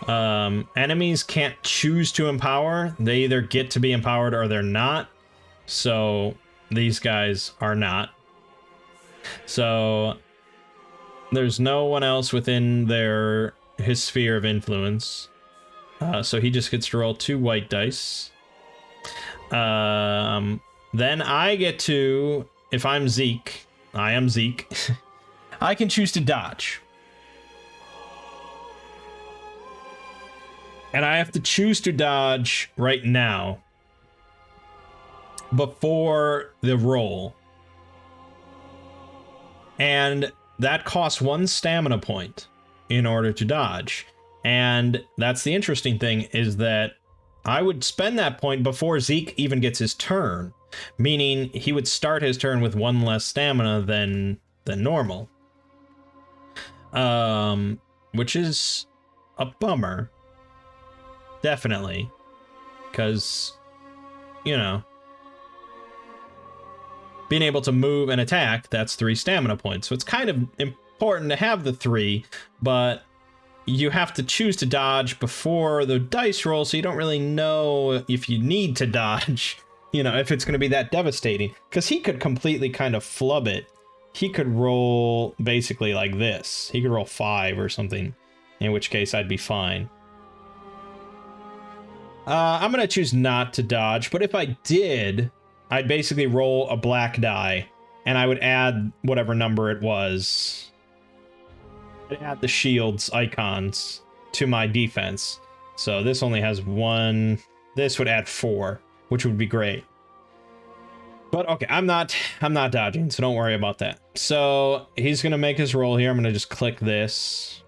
Enemies can't choose to empower. They either get to be empowered or they're not. So these guys are not. So there's no one else within his sphere of influence. So he just gets to roll 2 white dice. Then I get to, if I'm Zeke, I am Zeke, I can choose to dodge. And I have to choose to dodge right now before the roll. And that costs 1 stamina point in order to dodge. And that's the interesting thing, is that I would spend that point before Zeke even gets his turn, meaning he would start his turn with 1 less stamina than normal. Which is a bummer. Definitely. Because, you know, being able to move and attack, that's 3 stamina points. So it's kind of important to have the 3, but you have to choose to dodge before the dice roll, so you don't really know if you need to dodge, you know, if it's going to be that devastating. Because he could completely kind of flub it. He could roll basically like this. He could roll 5 or something, in which case I'd be fine. I'm going to choose not to dodge, but if I did, I'd basically roll a black die, and I would add whatever number it was. I'd add the shield's icons to my defense. So this only has 1. This would add 4, which would be great. But okay, I'm not dodging, so don't worry about that. So he's going to make his roll here. I'm going to just click this.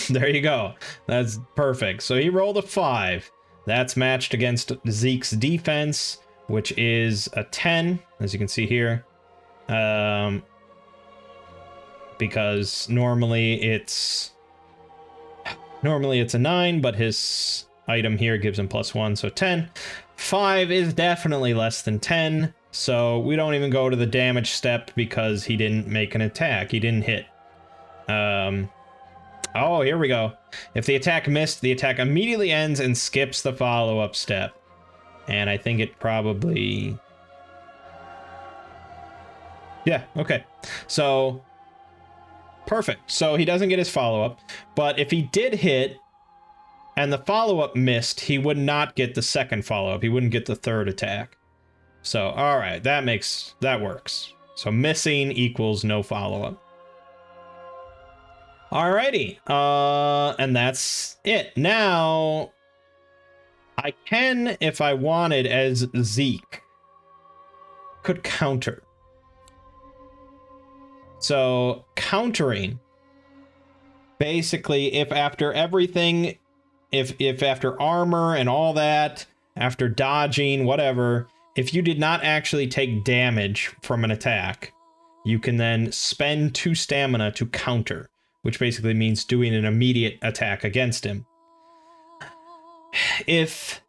There you go. That's perfect. So he rolled a 5. That's matched against Zeke's defense, which is a 10, as you can see here. Because normally it's a 9, but his item here gives him +1, so 10. 5 is definitely less than 10, so we don't even go to the damage step because he didn't make an attack. He didn't hit. Oh, here we go. If the attack missed, the attack immediately ends and skips the follow-up step. And I think it probably... Yeah, okay. So, perfect. So he doesn't get his follow-up. But if he did hit and the follow-up missed, he would not get the second follow-up. He wouldn't get the third attack. So, all right, that works. So missing equals no follow-up. Alrighty, and that's it. Now, I can, if I wanted, as Zeke, could counter. So, countering, basically, if after everything, if after armor and all that, after dodging, whatever, if you did not actually take damage from an attack, you can then spend 2 stamina to counter, which basically means doing an immediate attack against him. If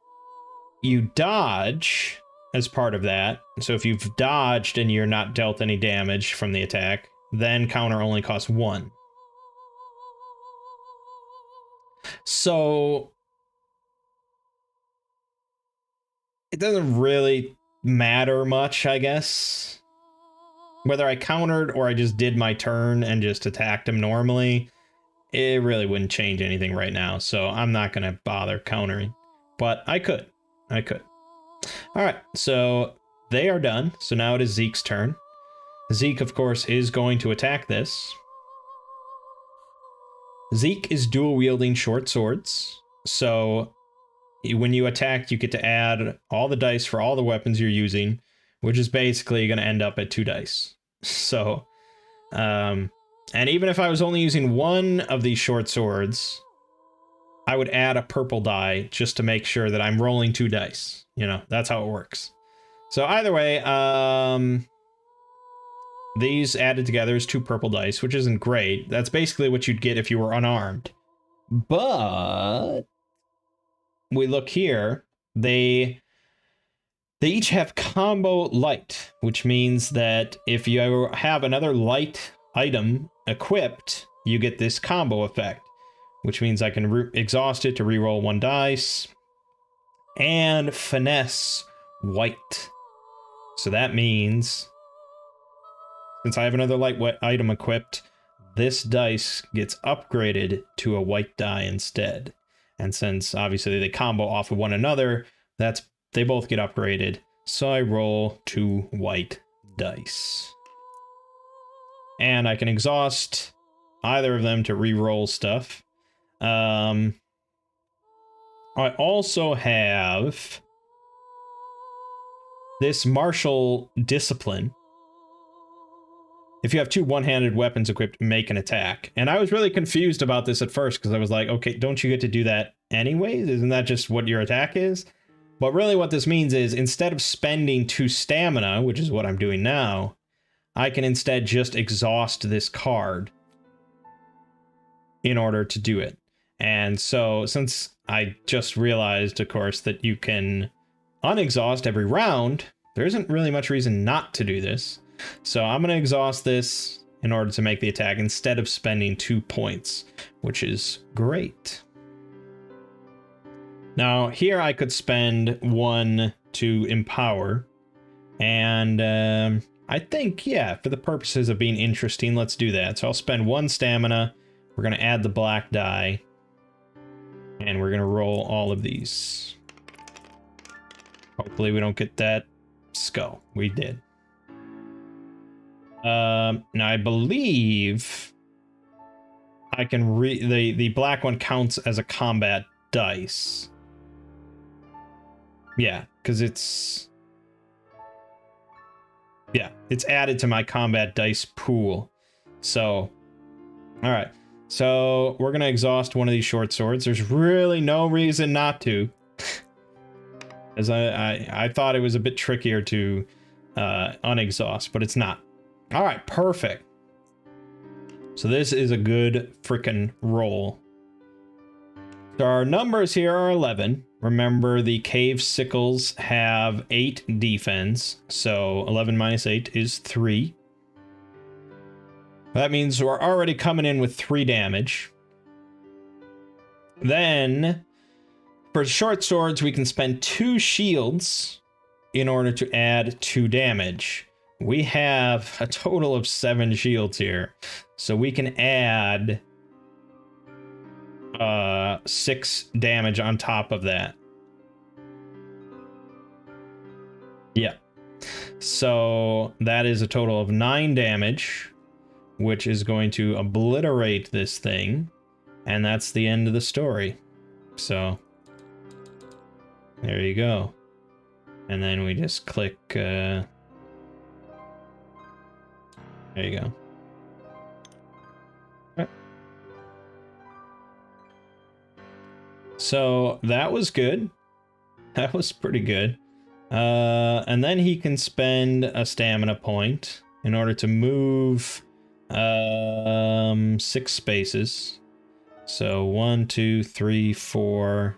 you dodge as part of that, so if you've dodged and you're not dealt any damage from the attack, then counter only costs 1. So it doesn't really matter much, I guess. Whether I countered or I just did my turn and just attacked him normally, it really wouldn't change anything right now. So I'm not going to bother countering. But I could. All right, so they are done. So now it is Zeke's turn. Zeke, of course, is going to attack this. Zeke is dual wielding short swords. So when you attack, you get to add all the dice for all the weapons you're using, which is basically going to end up at 2 dice. So, and even if I was only using one of these short swords, I would add a purple die just to make sure that I'm rolling 2 dice. You know, that's how it works. So either way, these added together is 2 purple dice, which isn't great. That's basically what you'd get if you were unarmed. But we look here, they each have combo light, which means that if you have another light item equipped, you get this combo effect, which means I can exhaust it to reroll 1 dice and finesse white. So that means, since I have another light item equipped, this dice gets upgraded to a white die instead. And since obviously they combo off of one another, they both get upgraded. So I roll 2 white dice. And I can exhaust either of them to re-roll stuff. I also have this martial discipline. If you have 2 one-handed weapons equipped, make an attack. And I was really confused about this at first because I was like, okay, don't you get to do that anyways? Isn't that just what your attack is? But really what this means is instead of spending 2 stamina, which is what I'm doing now, I can instead just exhaust this card in order to do it. And so since I just realized, of course, that you can unexhaust every round, there isn't really much reason not to do this. So I'm going to exhaust this in order to make the attack instead of spending 2 points, which is great. Now here I could spend 1 to empower, and I think, yeah, for the purposes of being interesting, let's do that. So I'll spend 1 stamina. We're going to add the black die, and we're going to roll all of these. Hopefully we don't get that skull. We did. Now I believe I can the black one counts as a combat dice. Yeah, because it's added to my combat dice pool. So, all right. So we're gonna exhaust one of these short swords. There's really no reason not to, as I thought it was a bit trickier to unexhaust, but it's not. All right, perfect. So this is a good freaking roll. So our numbers here are 11. Remember, the cave sickles have 8 defense, so 11 minus 8 is 3. That means we're already coming in with 3 damage. Then, for short swords, we can spend 2 shields in order to add 2 damage. We have a total of 7 shields here, so we can add 6 damage on top of that. Yeah. So that is a total of 9 damage, which is going to obliterate this thing, and that's the end of the story. So there you go. And then we just click there you go. Right. So that was good. That was pretty good. And then he can spend a stamina point in order to move 6 spaces. So 1, 2, 3, 4,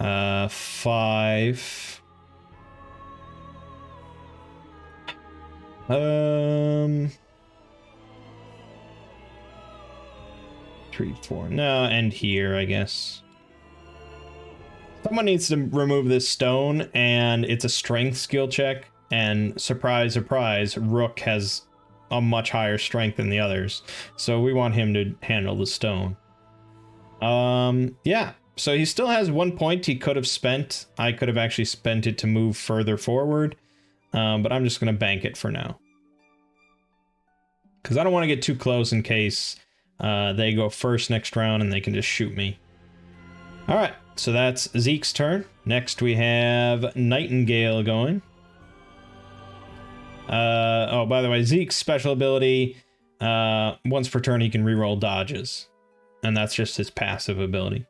5. 3, 4. No, and here, I guess. Someone needs to remove this stone, and it's a strength skill check. And surprise, surprise, Rook has a much higher strength than the others. So we want him to handle the stone. Yeah. So he still has 1 point he could have spent. I could have actually spent it to move further forward. But I'm just going to bank it for now. Because I don't want to get too close in case They go first next round and they can just shoot me. All right, so that's Zeke's turn. Next we have Nightingale going. Oh, by the way, Zeke's special ability, once per turn he can reroll dodges. And that's just his passive ability.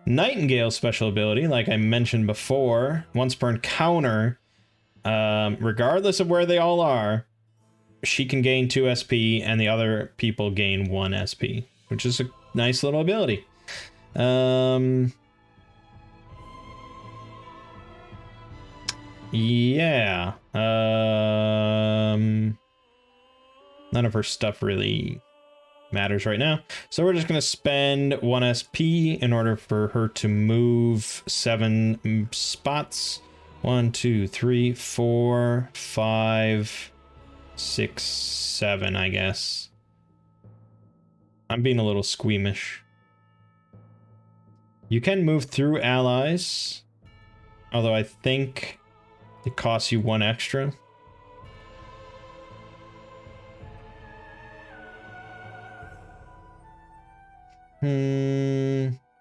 Nightingale's special ability, like I mentioned before, once per encounter, regardless of where they all are, she can gain 2 SP and the other people gain 1 SP, which is a nice little ability. Yeah. None of her stuff really matters right now. So we're just going to spend 1 SP in order for her to move 7 spots. 1, 2, 3, 4, 5, 6, 7, I guess. I'm being a little squeamish. You can move through allies, although I think it costs you 1 extra.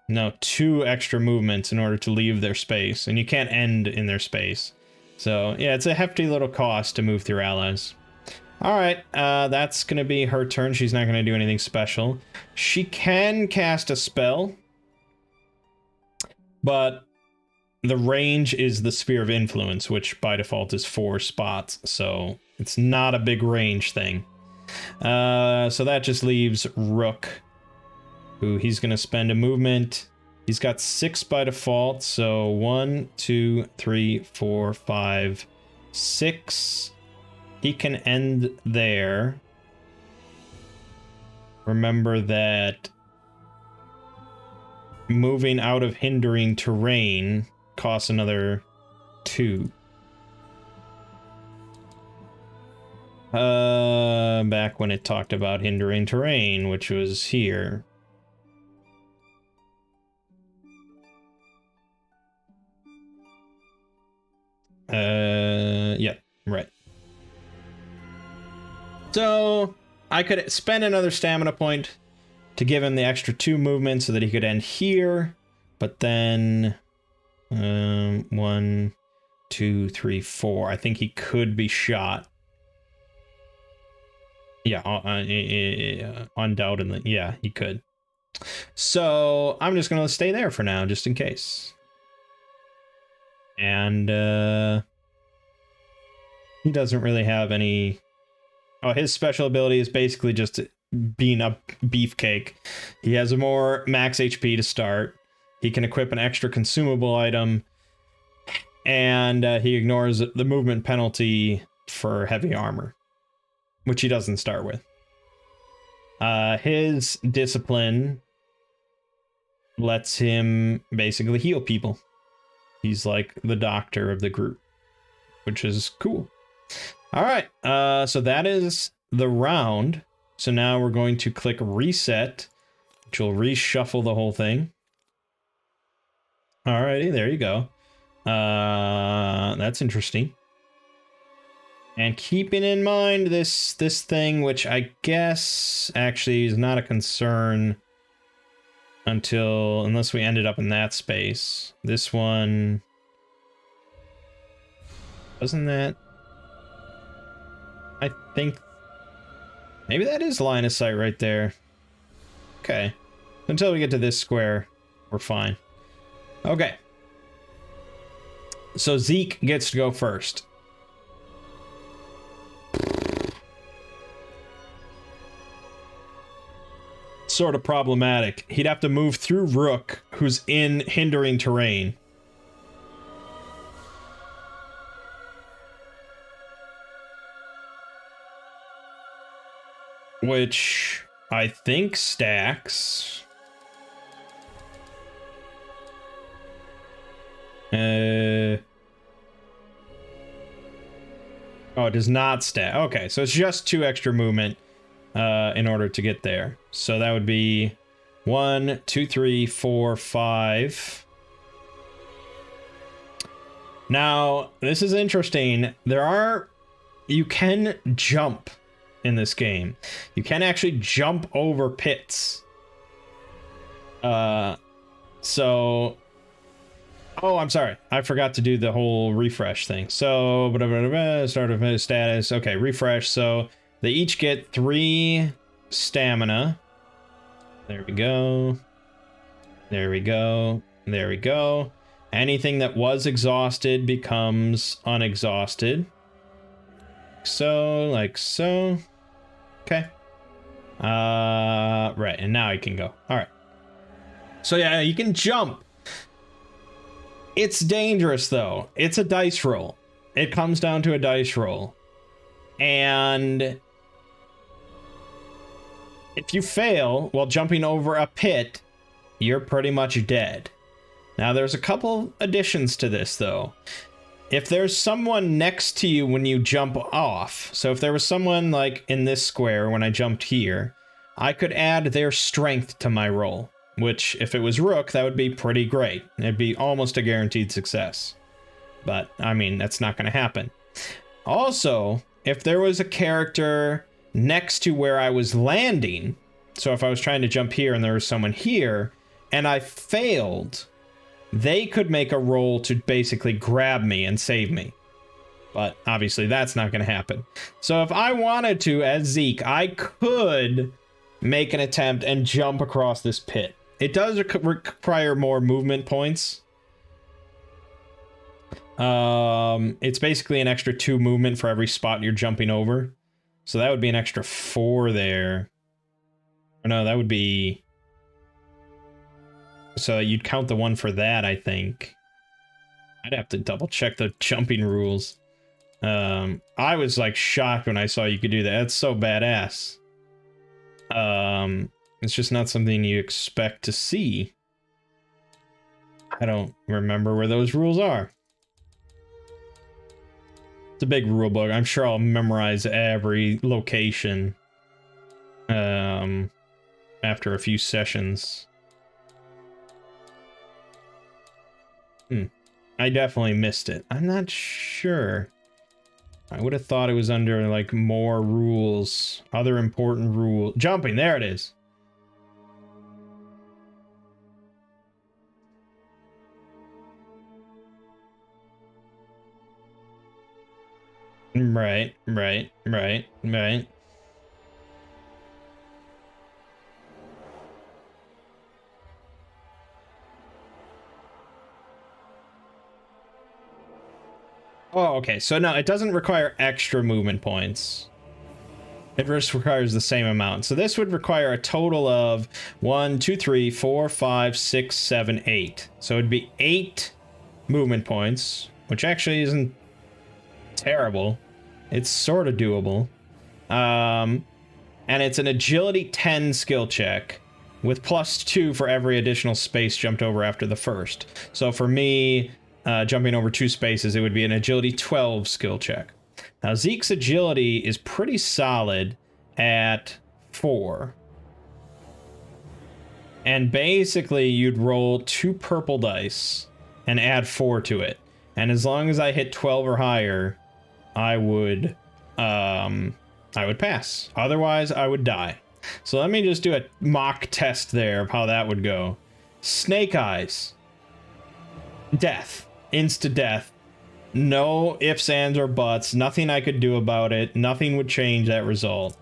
No, 2 extra movements in order to leave their space, and you can't end in their space. So yeah, it's a hefty little cost to move through allies. All right, that's gonna be her turn. She's not gonna do anything special. She can cast a spell, but the range is the Sphere of Influence, which by default is 4 spots, so it's not a big range thing. So that just leaves Rook, who he's going to spend a movement. He's got 6 by default, so 1, 2, 3, 4, 5, 6. He can end there. Remember that moving out of hindering terrain costs another 2. Back when it talked about hindering terrain, which was here. Yeah, right. So I could spend another stamina point to give him the extra 2 movements so that he could end here, but then 1, 2, 3, 4. I think he could be shot. Yeah, undoubtedly. Yeah, he could. So I'm just gonna stay there for now, just in case. And he doesn't really have any. Oh, his special ability is basically just being a beefcake. He has a more max HP to start. He can equip an extra consumable item, and he ignores the movement penalty for heavy armor, which he doesn't start with. His discipline lets him basically heal people. He's like the doctor of the group, which is cool. All right, so that is the round. So now we're going to click reset, which will reshuffle the whole thing. Alrighty, there you go. That's interesting. And keeping in mind this thing, which I guess actually is not a concern unless we ended up in that space. This one, wasn't that? I think maybe that is line of sight right there. Okay, until we get to this square, we're fine. Okay, so Zeke gets to go first. Sort of problematic. He'd have to move through Rook, who's in hindering terrain. Which I think stacks. Oh, it does not stack. Okay, so it's just 2 extra movement in order to get there. So that would be 1, 2, 3, 4, 5. Now, this is interesting. You can jump in this game. You can actually jump over pits. So... Oh, I'm sorry. I forgot to do the whole refresh thing. So, start of status. Okay, refresh. So, they each get 3 stamina. There we go. There we go. There we go. Anything that was exhausted becomes unexhausted. So, like so. Okay. Right, and now I can go. All right. So, yeah, you can jump. It's dangerous, though. It's a dice roll. It comes down to a dice roll. And if you fail while jumping over a pit, you're pretty much dead. Now, there's a couple additions to this, though. If there's someone next to you when you jump off, so if there was someone, like, in this square when I jumped here, I could add their strength to my roll. Which, if it was Rook, that would be pretty great. It'd be almost a guaranteed success. But, I mean, that's not going to happen. Also, if there was a character next to where I was landing, so if I was trying to jump here and there was someone here, and I failed, they could make a roll to basically grab me and save me. But, obviously, that's not going to happen. So, if I wanted to, as Zeke, I could make an attempt and jump across this pit. It does require more movement points. It's basically an extra 2 movement for every spot you're jumping over. So that would be an extra 4 there. Or no, that would be... So you'd count the 1 for that, I think. I'd have to double check the jumping rules. I was like shocked when I saw you could do that. That's so badass. It's just not something you expect to see. I don't remember where those rules are. It's a big rule book. I'm sure I'll memorize every location after a few sessions. I definitely missed it. I'm not sure. I would have thought it was under, like, more rules. Other important rules. Jumping, there it is. Right. Oh, okay. So no, it doesn't require extra movement points. It just requires the same amount. So this would require a total of 1, 2, 3, 4, 5, 6, 7, 8. So it'd be 8 movement points, which actually isn't terrible. It's sort of doable. And it's an agility 10 skill check with +2 for every additional space jumped over after the first. So for me, jumping over 2 spaces, it would be an agility 12 skill check. Now, Zeke's agility is pretty solid at 4. And basically, you'd roll 2 purple dice and add 4 to it. And as long as I hit 12 or higher, I would pass. Otherwise, I would die. So let me just do a mock test there of how that would go. Snake Eyes. Death. Insta-death. No ifs, ands, or buts. Nothing I could do about it. Nothing would change that result.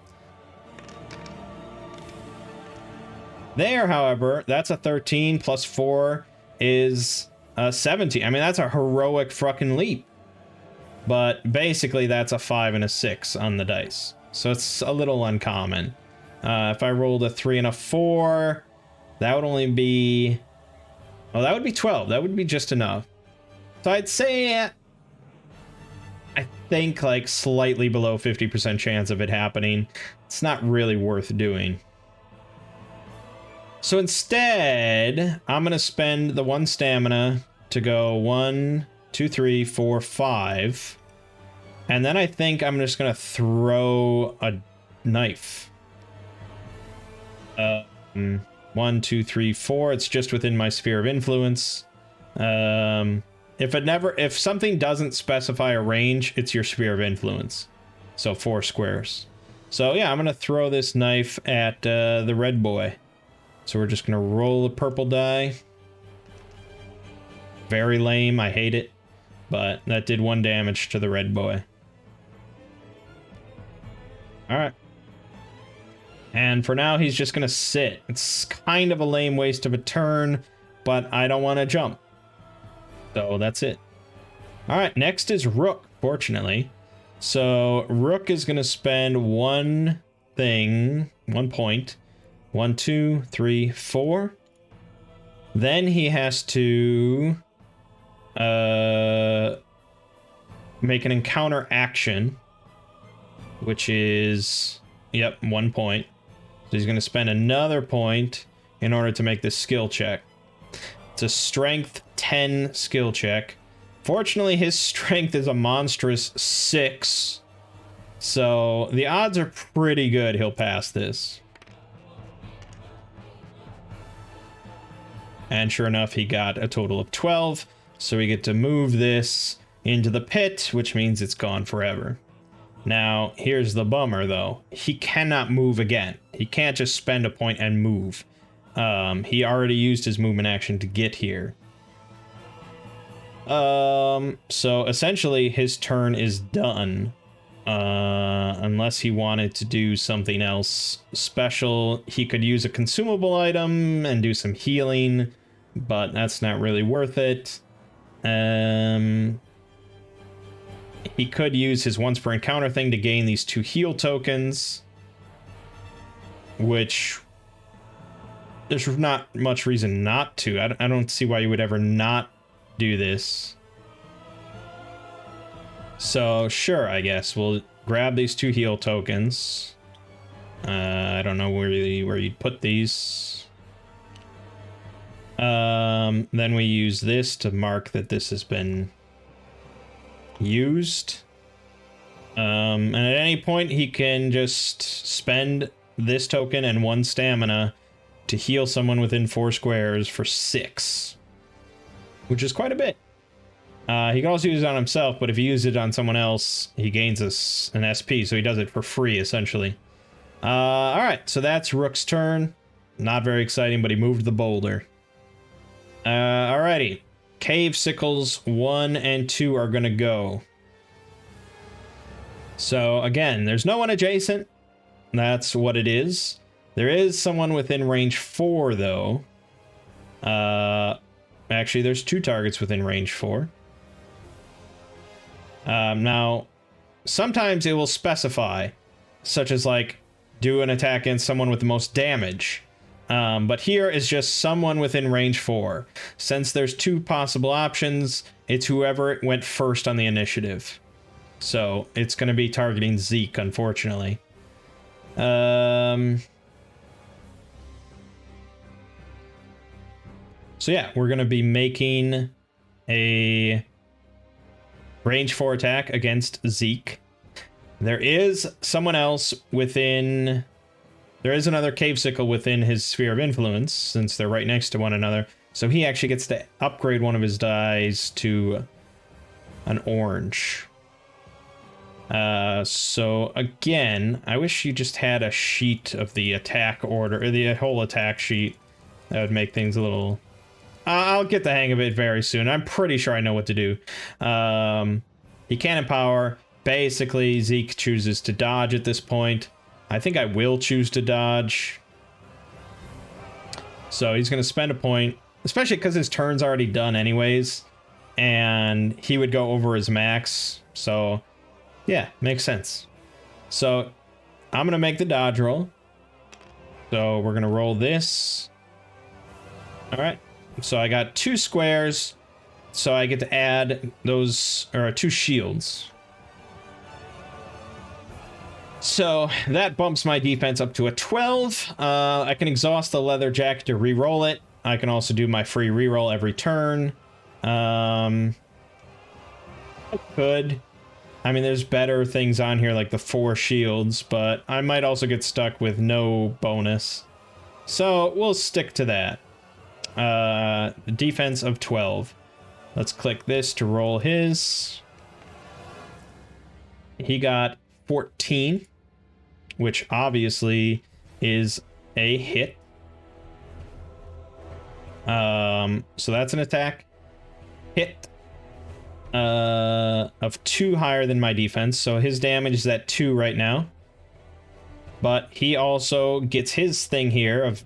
There, however, that's a 13 plus 4 is 17. I mean, that's a heroic fucking leap. But basically, that's a 5 and a 6 on the dice. So it's a little uncommon. If I rolled a 3 and a 4, that would only be... Oh, that would be 12. That would be just enough. So I'd say... I think, like, slightly below 50% chance of it happening. It's not really worth doing. So instead, I'm going to spend the 1 stamina to go 1, 2, 3, 4, 5. And then I think I'm just going to throw a knife. 1, 2, 3, 4. It's just within my sphere of influence. If something doesn't specify a range, it's your sphere of influence. So 4 squares. So yeah, I'm gonna throw this knife at the red boy. So we're just gonna roll the purple die. Very lame, I hate it. But that did 1 damage to the red boy. Alright. And for now, he's just gonna sit. It's kind of a lame waste of a turn, but I don't want to jump. So that's it. Alright, next is Rook, fortunately. So Rook is gonna spend 1 point. 1, 2, 3, 4. Then he has to make an encounter action, which is, yep, 1 point. So he's going to spend another point in order to make this skill check. It's a strength 10 skill check. Fortunately, his strength is a monstrous 6. So the odds are pretty good he'll pass this. And sure enough, he got a total of 12. So we get to move this into the pit, which means it's gone forever. Now, here's the bummer, though. He cannot move again. He can't just spend a point and move. He already used his movement action to get here. So essentially, his turn is done. Unless he wanted to do something else special. He could use a consumable item and do some healing, but that's not really worth it. He could use his once per encounter thing to gain these 2 heal tokens, which there's not much reason not to. I don't see why you would ever not do this. So sure, I guess we'll grab these 2 heal tokens. I don't know where you'd put these. Then we use this to mark that this has been used. And at any point he can just spend this token and 1 stamina to heal someone within 4 squares for 6, which is quite a bit. He can also use it on himself, but if he uses it on someone else, he gains an SP, so he does it for free, essentially. Alright, so that's Rook's turn. Not very exciting, but he moved the boulder. Alrighty. Cave Sickles 1 and 2 are gonna go. So, again, there's no one adjacent. That's what it is. There is someone within range 4, though. Actually, there's 2 targets within range 4. Now, sometimes it will specify, such as, like, do an attack against someone with the most damage. But here is just someone within range 4. Since there's 2 possible options, it's whoever went first on the initiative. So it's going to be targeting Zeke, unfortunately. So yeah, we're going to be making a range 4 attack against Zeke. There is someone else within... There is another Cave Sickle within his sphere of influence, since they're right next to one another. So he actually gets to upgrade one of his dies to an orange. So again, I wish you just had a sheet of the attack order, or the whole attack sheet. That would make things a little... I'll get the hang of it very soon. I'm pretty sure I know what to do. He can empower. Basically, Zeke chooses to dodge at this point. I think I will choose to dodge. So he's going to spend a point, especially because his turn's already done anyways. And he would go over his max. So, yeah, makes sense. So, I'm going to make the dodge roll. So, we're going to roll this. Alright. So, I got 2 squares. So, I get to add those, or 2 shields. So that bumps my defense up to a 12. I can exhaust the leather jacket to re-roll it. I can also do my free re-roll every turn. I could. I mean, there's better things on here like the 4 shields, but I might also get stuck with no bonus. So we'll stick to that. Defense of 12. Let's click this to roll his. He got 14. which obviously is a hit. So that's an attack hit of 2 higher than my defense. So his damage is at 2 right now. But he also gets his thing here of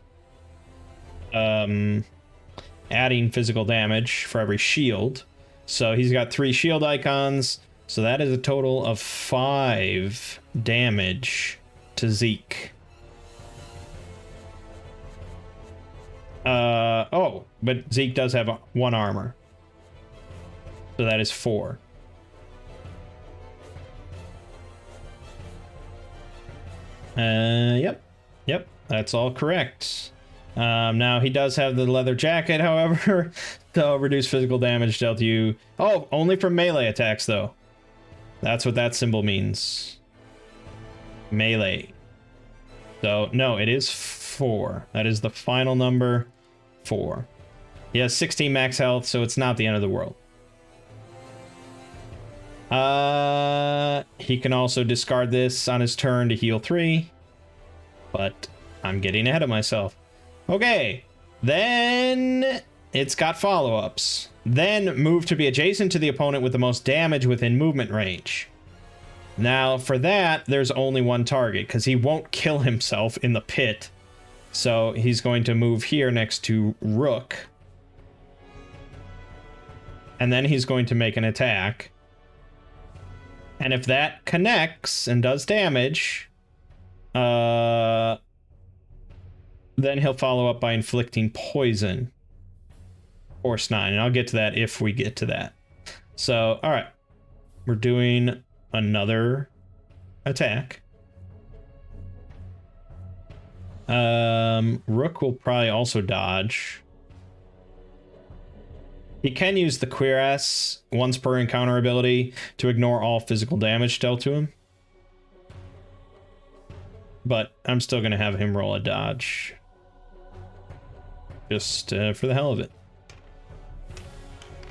adding physical damage for every shield. So he's got 3 shield icons. So that is a total of 5 damage to Zeke. Oh, but Zeke does have 1 armor. So that is 4. Yep, that's all correct. Now he does have the leather jacket, however, to reduce physical damage dealt to you. Oh, only from melee attacks, though. That's what that symbol means. Melee. So, no, it is 4. That is the final number, 4. He has 16 max health, so it's not the end of the world. He can also discard this on his turn to heal 3, but I'm getting ahead of myself. Okay, then it's got follow-ups. Then move to be adjacent to the opponent with the most damage within movement range. Now, for that, there's only one target, because he won't kill himself in the pit. So he's going to move here next to Rook. And then he's going to make an attack. And if that connects and does damage, then he'll follow up by inflicting poison. Force 9, and I'll get to that if we get to that. So, all right. We're doing another attack. Rook will probably also dodge. He can use the Cuirass once per encounter ability to ignore all physical damage dealt to him. But I'm still going to have him roll a dodge. Just for the hell of it.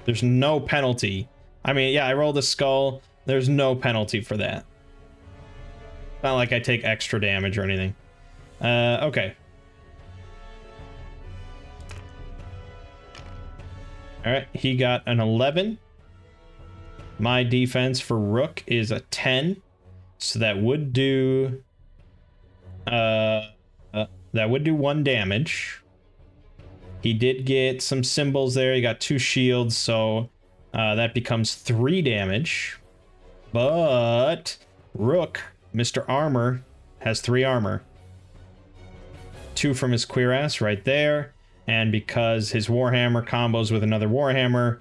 There's no penalty. I mean, yeah, I rolled a skull. There's no penalty for that. Not like I take extra damage or anything. Okay. All right, he got an 11. My defense for Rook is a 10. So that would do... that would do 1 damage. He did get some symbols there. He got 2 shields, so that becomes 3 damage. But Rook, Mr. Armor, has 3 armor. 2 from his Cuirass right there. And because his Warhammer combos with another Warhammer,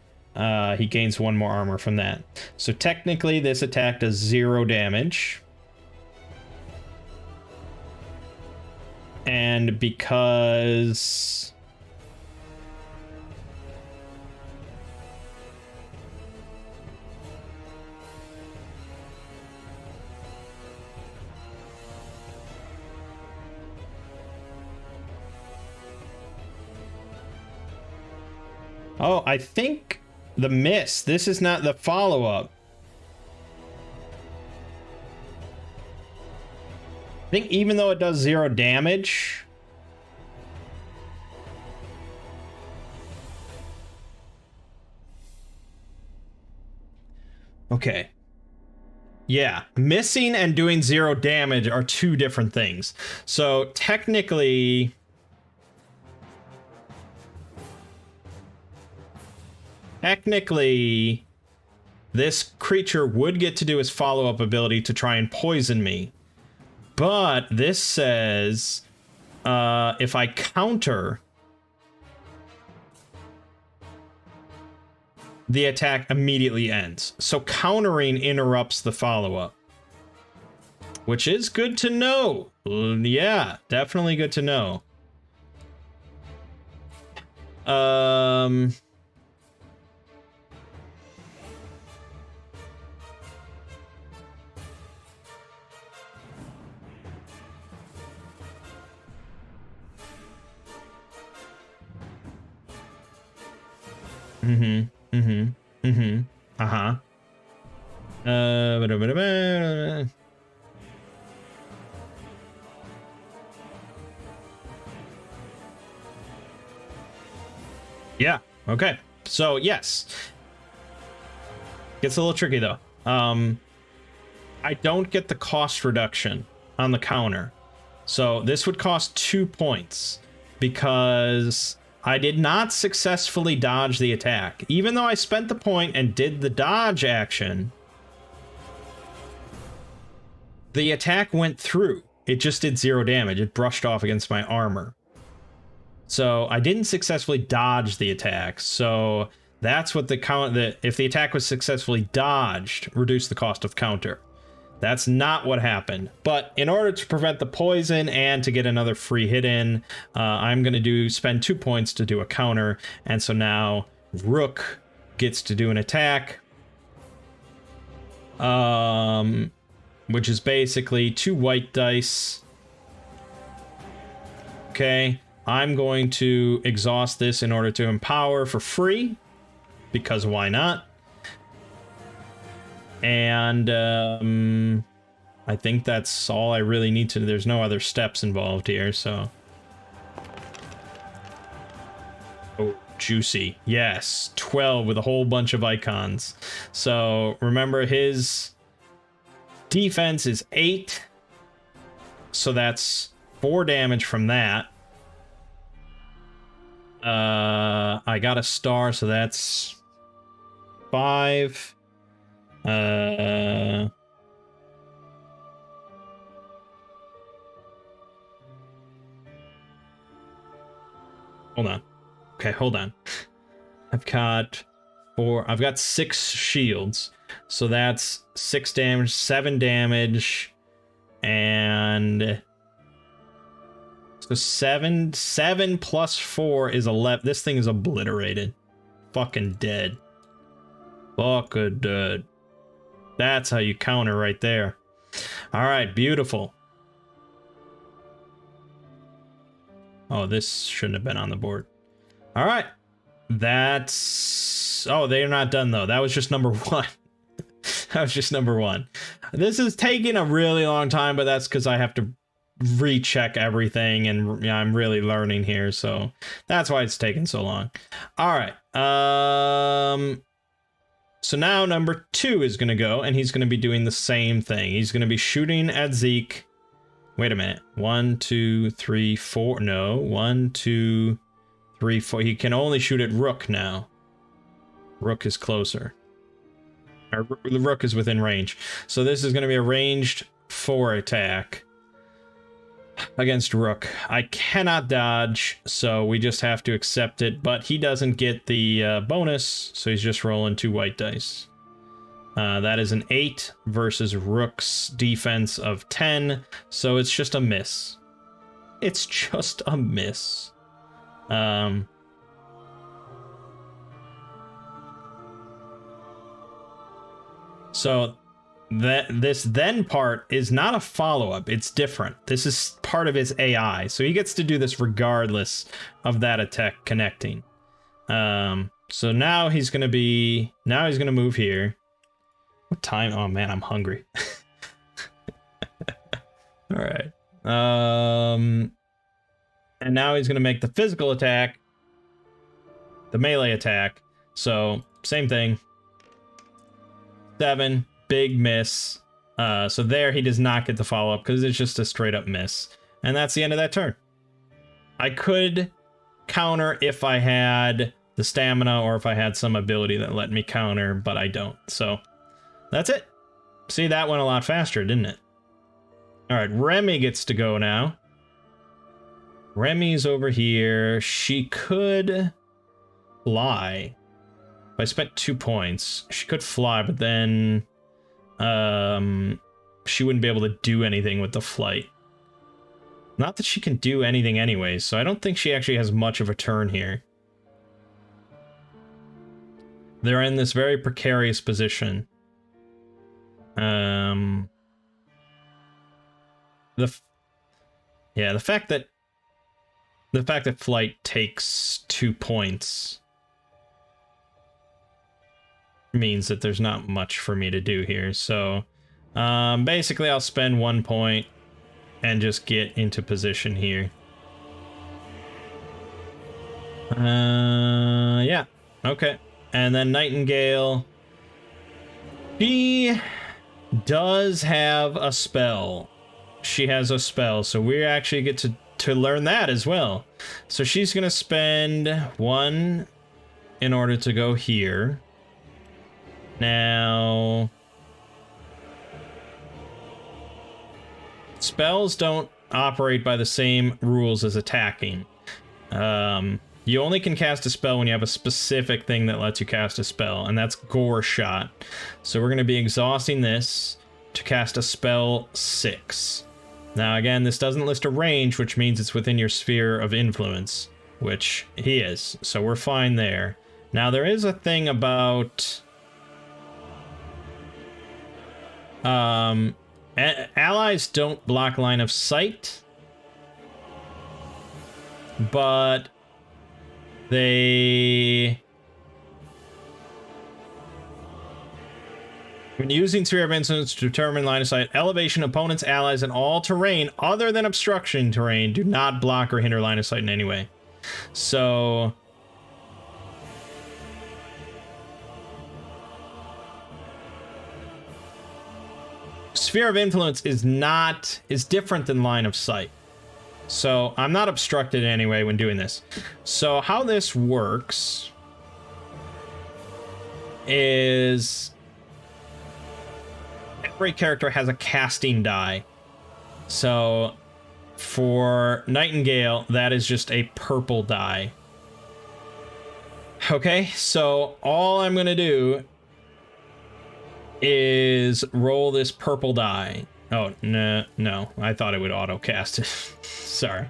he gains 1 more armor from that. So technically, this attack does 0 damage. And because... Oh, I think the miss. This is not the follow-up. I think even though it does 0 damage... Okay. Yeah, missing and doing 0 damage are 2 different things. So technically... Technically, this creature would get to do his follow-up ability to try and poison me. But this says, if I counter, the attack immediately ends. So countering interrupts the follow-up. Which is good to know. Yeah, definitely good to know. Uh-huh. Yeah. Okay. So yes, gets a little tricky though. I don't get the cost reduction on the counter, so this would cost 2 points because I did not successfully dodge the attack. Even though I spent the point and did the dodge action, the attack went through. It just did 0 damage. It brushed off against my armor. So I didn't successfully dodge the attack. So that's what the count, that if the attack was successfully dodged, reduce the cost of counter. That's not what happened. But in order to prevent the poison and to get another free hit in, I'm going to spend 2 points to do a counter. And so now Rook gets to do an attack. Which is basically 2 white dice. Okay, I'm going to exhaust this in order to empower for free, because why not? And I think that's all I really need to. There's no other steps involved here, so. Oh, juicy. Yes, 12 with a whole bunch of icons. So remember, his defense is 8, so that's 4 damage from that. I got a star, so that's 5. Hold on. Okay, hold on. I've got 6 shields. So that's 6 damage, 7 damage, and so 7 plus 4 is 11. This thing is obliterated. Fucking dead. Fucking dead. That's how you counter right there. All right, beautiful. Oh, this shouldn't have been on the board. All right. That's... Oh, they're not done, though. That was just number 1. That was just number 1. This is taking a really long time, but that's because I have to recheck everything, and I'm really learning here, so that's why it's taking so long. All right. So now number 2 is going to go, and he's going to be doing the same thing. He's going to be shooting at Zeke. Wait a minute. 1, 2, 3, 4. No. 1, 2, 3, 4. He can only shoot at Rook now. Rook is closer. The Rook is within range. So this is going to be a ranged 4 attack against Rook. I cannot dodge, so we just have to accept it. But he doesn't get the bonus, so he's just rolling 2 white dice. That is an 8 versus Rook's defense of 10, so it's just a miss. It's just a miss. So this then part is not a follow-up. It's different. This is part of his AI. So he gets to do this regardless of that attack connecting. So now he's going to move here. What time? Oh man, I'm hungry. All right. And now he's going to make the physical attack, the melee attack. So same thing. 7, big miss. So there he does not get the follow-up because it's just a straight up miss. And that's the end of that turn. I could counter if I had the stamina or if I had some ability that let me counter, but I don't. So that's it. See, that went a lot faster, didn't it? All right, Remy gets to go now. Remy's over here. She could fly. If I spent 2 points, she could fly, but then she wouldn't be able to do anything with the flight. Not that she can do anything anyways, so I don't think she actually has much of a turn here. They're in this very precarious position. The fact that flight takes 2 points means that there's not much for me to do here. So basically I'll spend 1 point and just get into position here. Yeah. Okay. And then Nightingale. She does have a spell. She has a spell, so we actually get to learn that as well. So she's gonna spend 1 in order to go here. Now, spells don't operate by the same rules as attacking. You only can cast a spell when you have a specific thing that lets you cast a spell, and that's Gore Shot. So we're going to be exhausting this to cast a spell 6. Now again, this doesn't list a range, which means it's within your sphere of influence, which he is, so we're fine there. Now there is a thing about allies don't block line of sight, but when using sphere of influence to determine line of sight, elevation, opponents, allies, and all terrain other than obstruction terrain do not block or hinder line of sight in any way. So sphere of influence is different than line of sight. So I'm not obstructed anyway when doing this. So how this works is every character has a casting die. So for Nightingale, that is just a purple die. Okay, so all I'm gonna do is roll this purple die. Oh, no, I thought it would auto cast it. Sorry.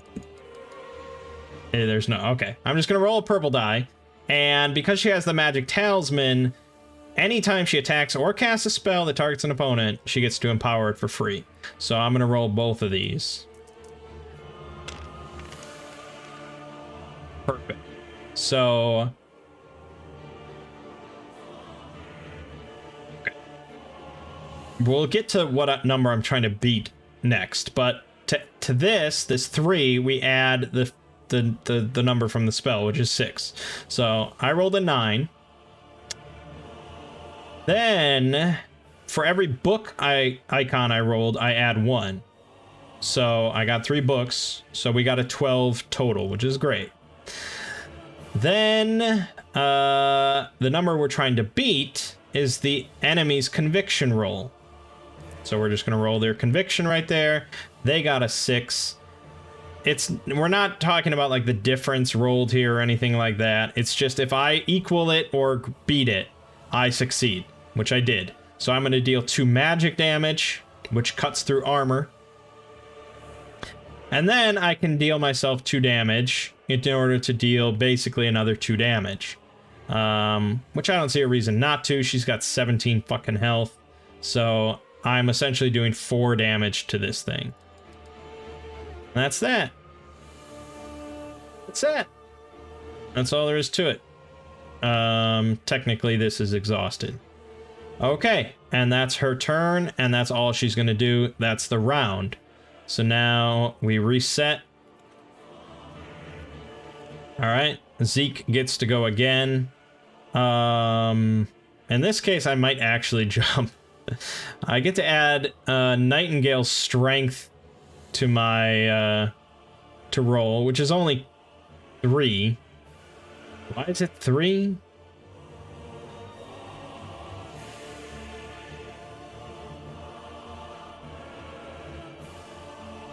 Hey, there's no, okay. I'm just gonna roll a purple die, and because she has the magic talisman, anytime she attacks or casts a spell that targets an opponent, she gets to empower it for free. So I'm gonna roll both of these. Perfect. So we'll get to what number I'm trying to beat next, but to this 3, we add the number from the spell, which is 6. So I rolled a 9. Then for every book icon I rolled, I add 1. So I got 3 books, so we got a 12 total, which is great. Then the number we're trying to beat is the enemy's conviction roll. So we're just going to roll their conviction right there. They got a 6. We're not talking about like the difference rolled here or anything like that. It's just if I equal it or beat it, I succeed, which I did. So I'm going to deal 2 magic damage, which cuts through armor. And then I can deal myself 2 damage in order to deal basically another 2 damage. Which I don't see a reason not to. She's got 17 fucking health. So I'm essentially doing 4 damage to this thing. And that's that. That's that. That's all there is to it. Technically this is exhausted. Okay, and that's her turn, and that's all she's gonna do. That's the round. So now we reset. Alright, Zeke gets to go again. In this case, I might actually jump. I get to add Nightingale's strength to my to roll, which is only 3. Why is it 3?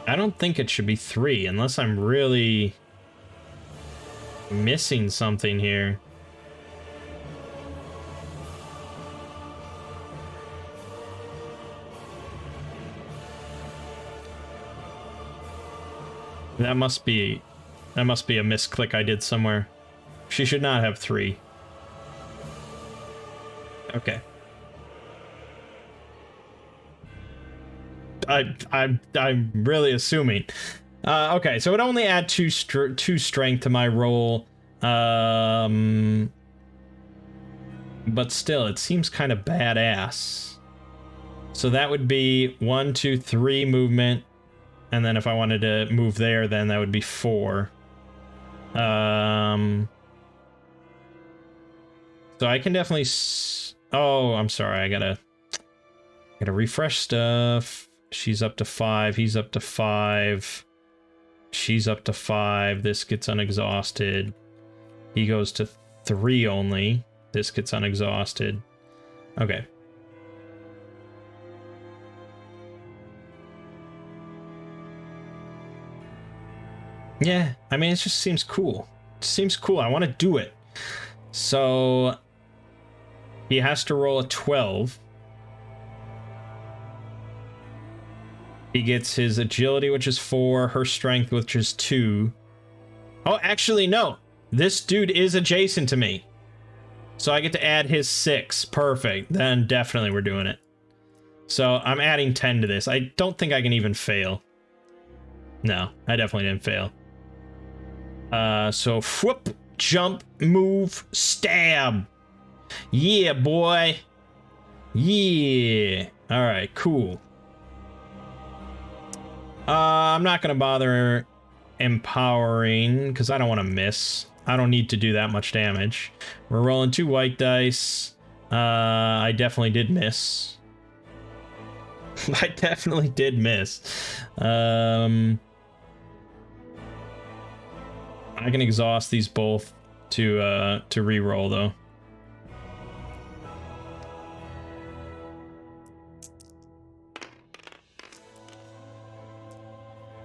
I don't think it should be 3 unless I'm really missing something here. That must be a misclick I did somewhere. She should not have 3. Okay. I'm really assuming. Okay, so it only add 2 strength to my roll. But still, it seems kind of badass. So that would be 1, 2, 3 movement. And then if I wanted to move there, then that would be 4. So I can definitely oh, I'm sorry. I gotta refresh stuff. She's up to 5. He's up to 5. She's up to 5. This gets unexhausted. He goes to 3 only. This gets unexhausted. Okay. Yeah, I mean, it just seems cool. It seems cool. I want to do it. So he has to roll a 12. He gets his agility, which is 4, her strength, which is 2. Oh, actually, no. This dude is adjacent to me. So I get to add his 6. Perfect. Then definitely we're doing it. So I'm adding 10 to this. I don't think I can even fail. No, I definitely didn't fail. So whoop, jump, move, stab. Yeah, boy. Yeah. All right, cool. I'm not gonna bother empowering because I don't want to miss. I don't need to do that much damage. We're rolling 2 white dice. I definitely did miss. I definitely did miss. I can exhaust these both to re-roll though.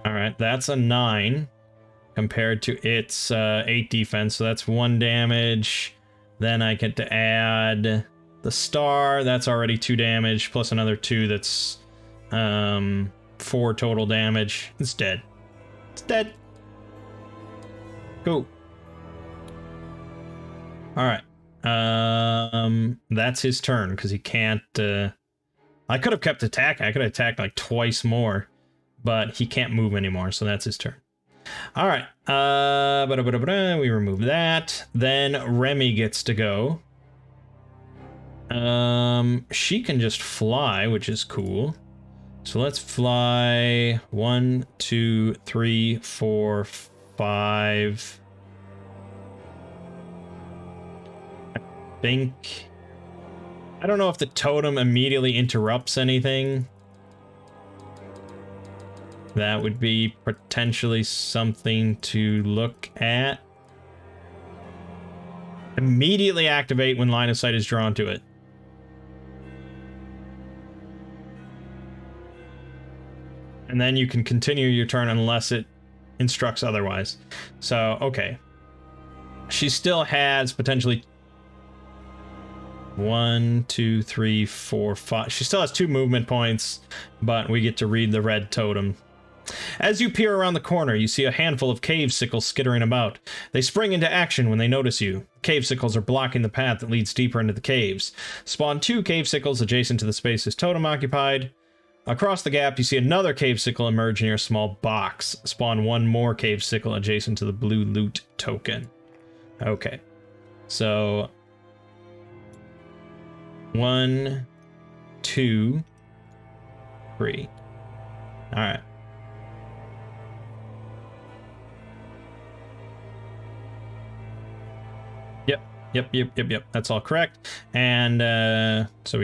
All right, that's a 9 compared to its 8 defense, so that's 1 damage. Then I get to add the star. That's already 2 damage plus another 2. That's 4 total damage. It's dead. It's dead. Cool. All right. That's his turn because he can't. I could have kept attacking. I could have attacked like twice more, but he can't move anymore, so that's his turn. All right. We remove that. Then Remy gets to go. She can just fly, which is cool. So let's fly 1, 2, 3, 4, 5. I don't know if the totem immediately interrupts anything. That would be potentially something to look at. Immediately activate when line of sight is drawn to it. And then you can continue your turn unless it instructs otherwise. So, okay. She still has potentially 1, 2, 3, 4, 5. She still has 2 movement points, but we get to read the red totem. As you peer around the corner, you see a handful of cave sickles skittering about. They spring into action when they notice you. Cave sickles are blocking the path that leads deeper into the caves. Spawn 2 cave sickles adjacent to the spaces totem occupied. Across the gap, you see another cave sickle emerge near a small box. Spawn 1 more cave sickle adjacent to the blue loot token. Okay. So 1, 2, 3. All right. Yep. That's all correct. And so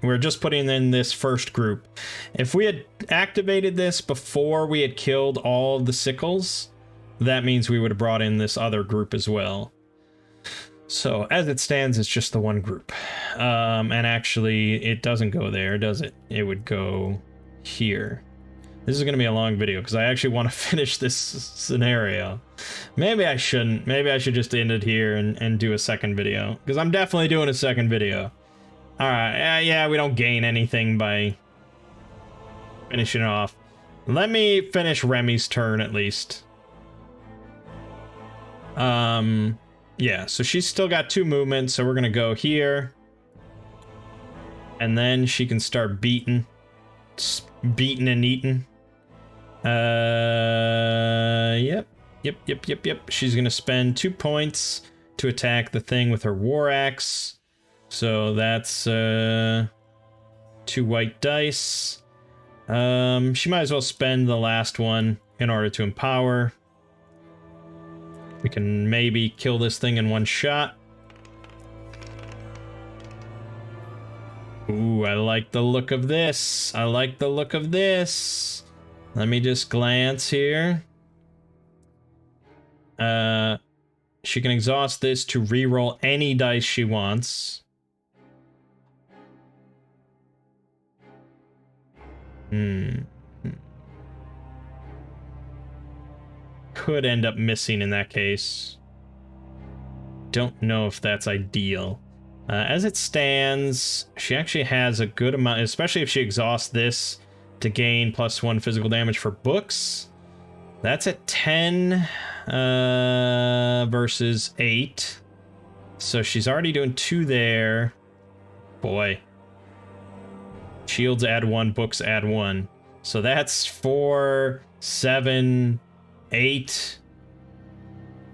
we're just putting in this first group. If we had activated this before we had killed all the sickles, that means we would have brought in this other group as well. So as it stands, it's just the one group. And actually, it doesn't go there, does it? It would go here. This is going to be a long video because I actually want to finish this scenario. Maybe I shouldn't. Maybe I should just end it here and do a second video. Because I'm definitely doing a second video. Alright, yeah, we don't gain anything by finishing it off. Let me finish Remy's turn at least. Yeah, so she's still got 2 movements, so we're going to go here. And then she can start beating and eating. Yep. She's gonna spend 2 points to attack the thing with her war axe. So that's 2 white dice. She might as well spend the last one in order to empower. We can maybe kill this thing in one shot. Ooh, I like the look of this. I like the look of this. Let me just glance here. She can exhaust this to reroll any dice she wants. Could end up missing in that case. Don't know if that's ideal. As it stands, she actually has a good amount, especially if she exhausts this to gain +1 physical damage for books. That's at 10 versus 8. So she's already doing 2 there. Boy. Shields add 1, books add 1. So that's 4, 7, 8.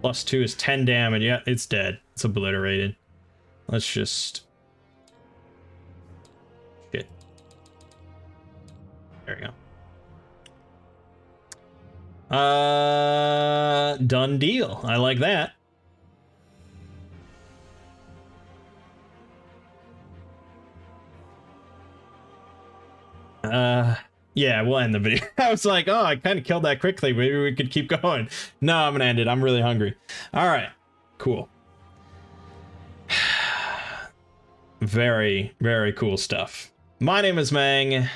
+2 is 10 damage. Yeah, it's dead. It's obliterated. Let's just... Shit. There we go. Done deal. I like that. Yeah, we'll end the video. I was like, oh, I kind of killed that quickly. Maybe we could keep going. No, I'm gonna end it. I'm really hungry. All right, cool. Very, very cool stuff. My name is Mang.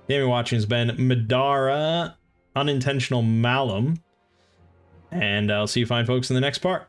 Gaming watching has been Madara Unintentional Malum. And I'll see you fine folks in the next part.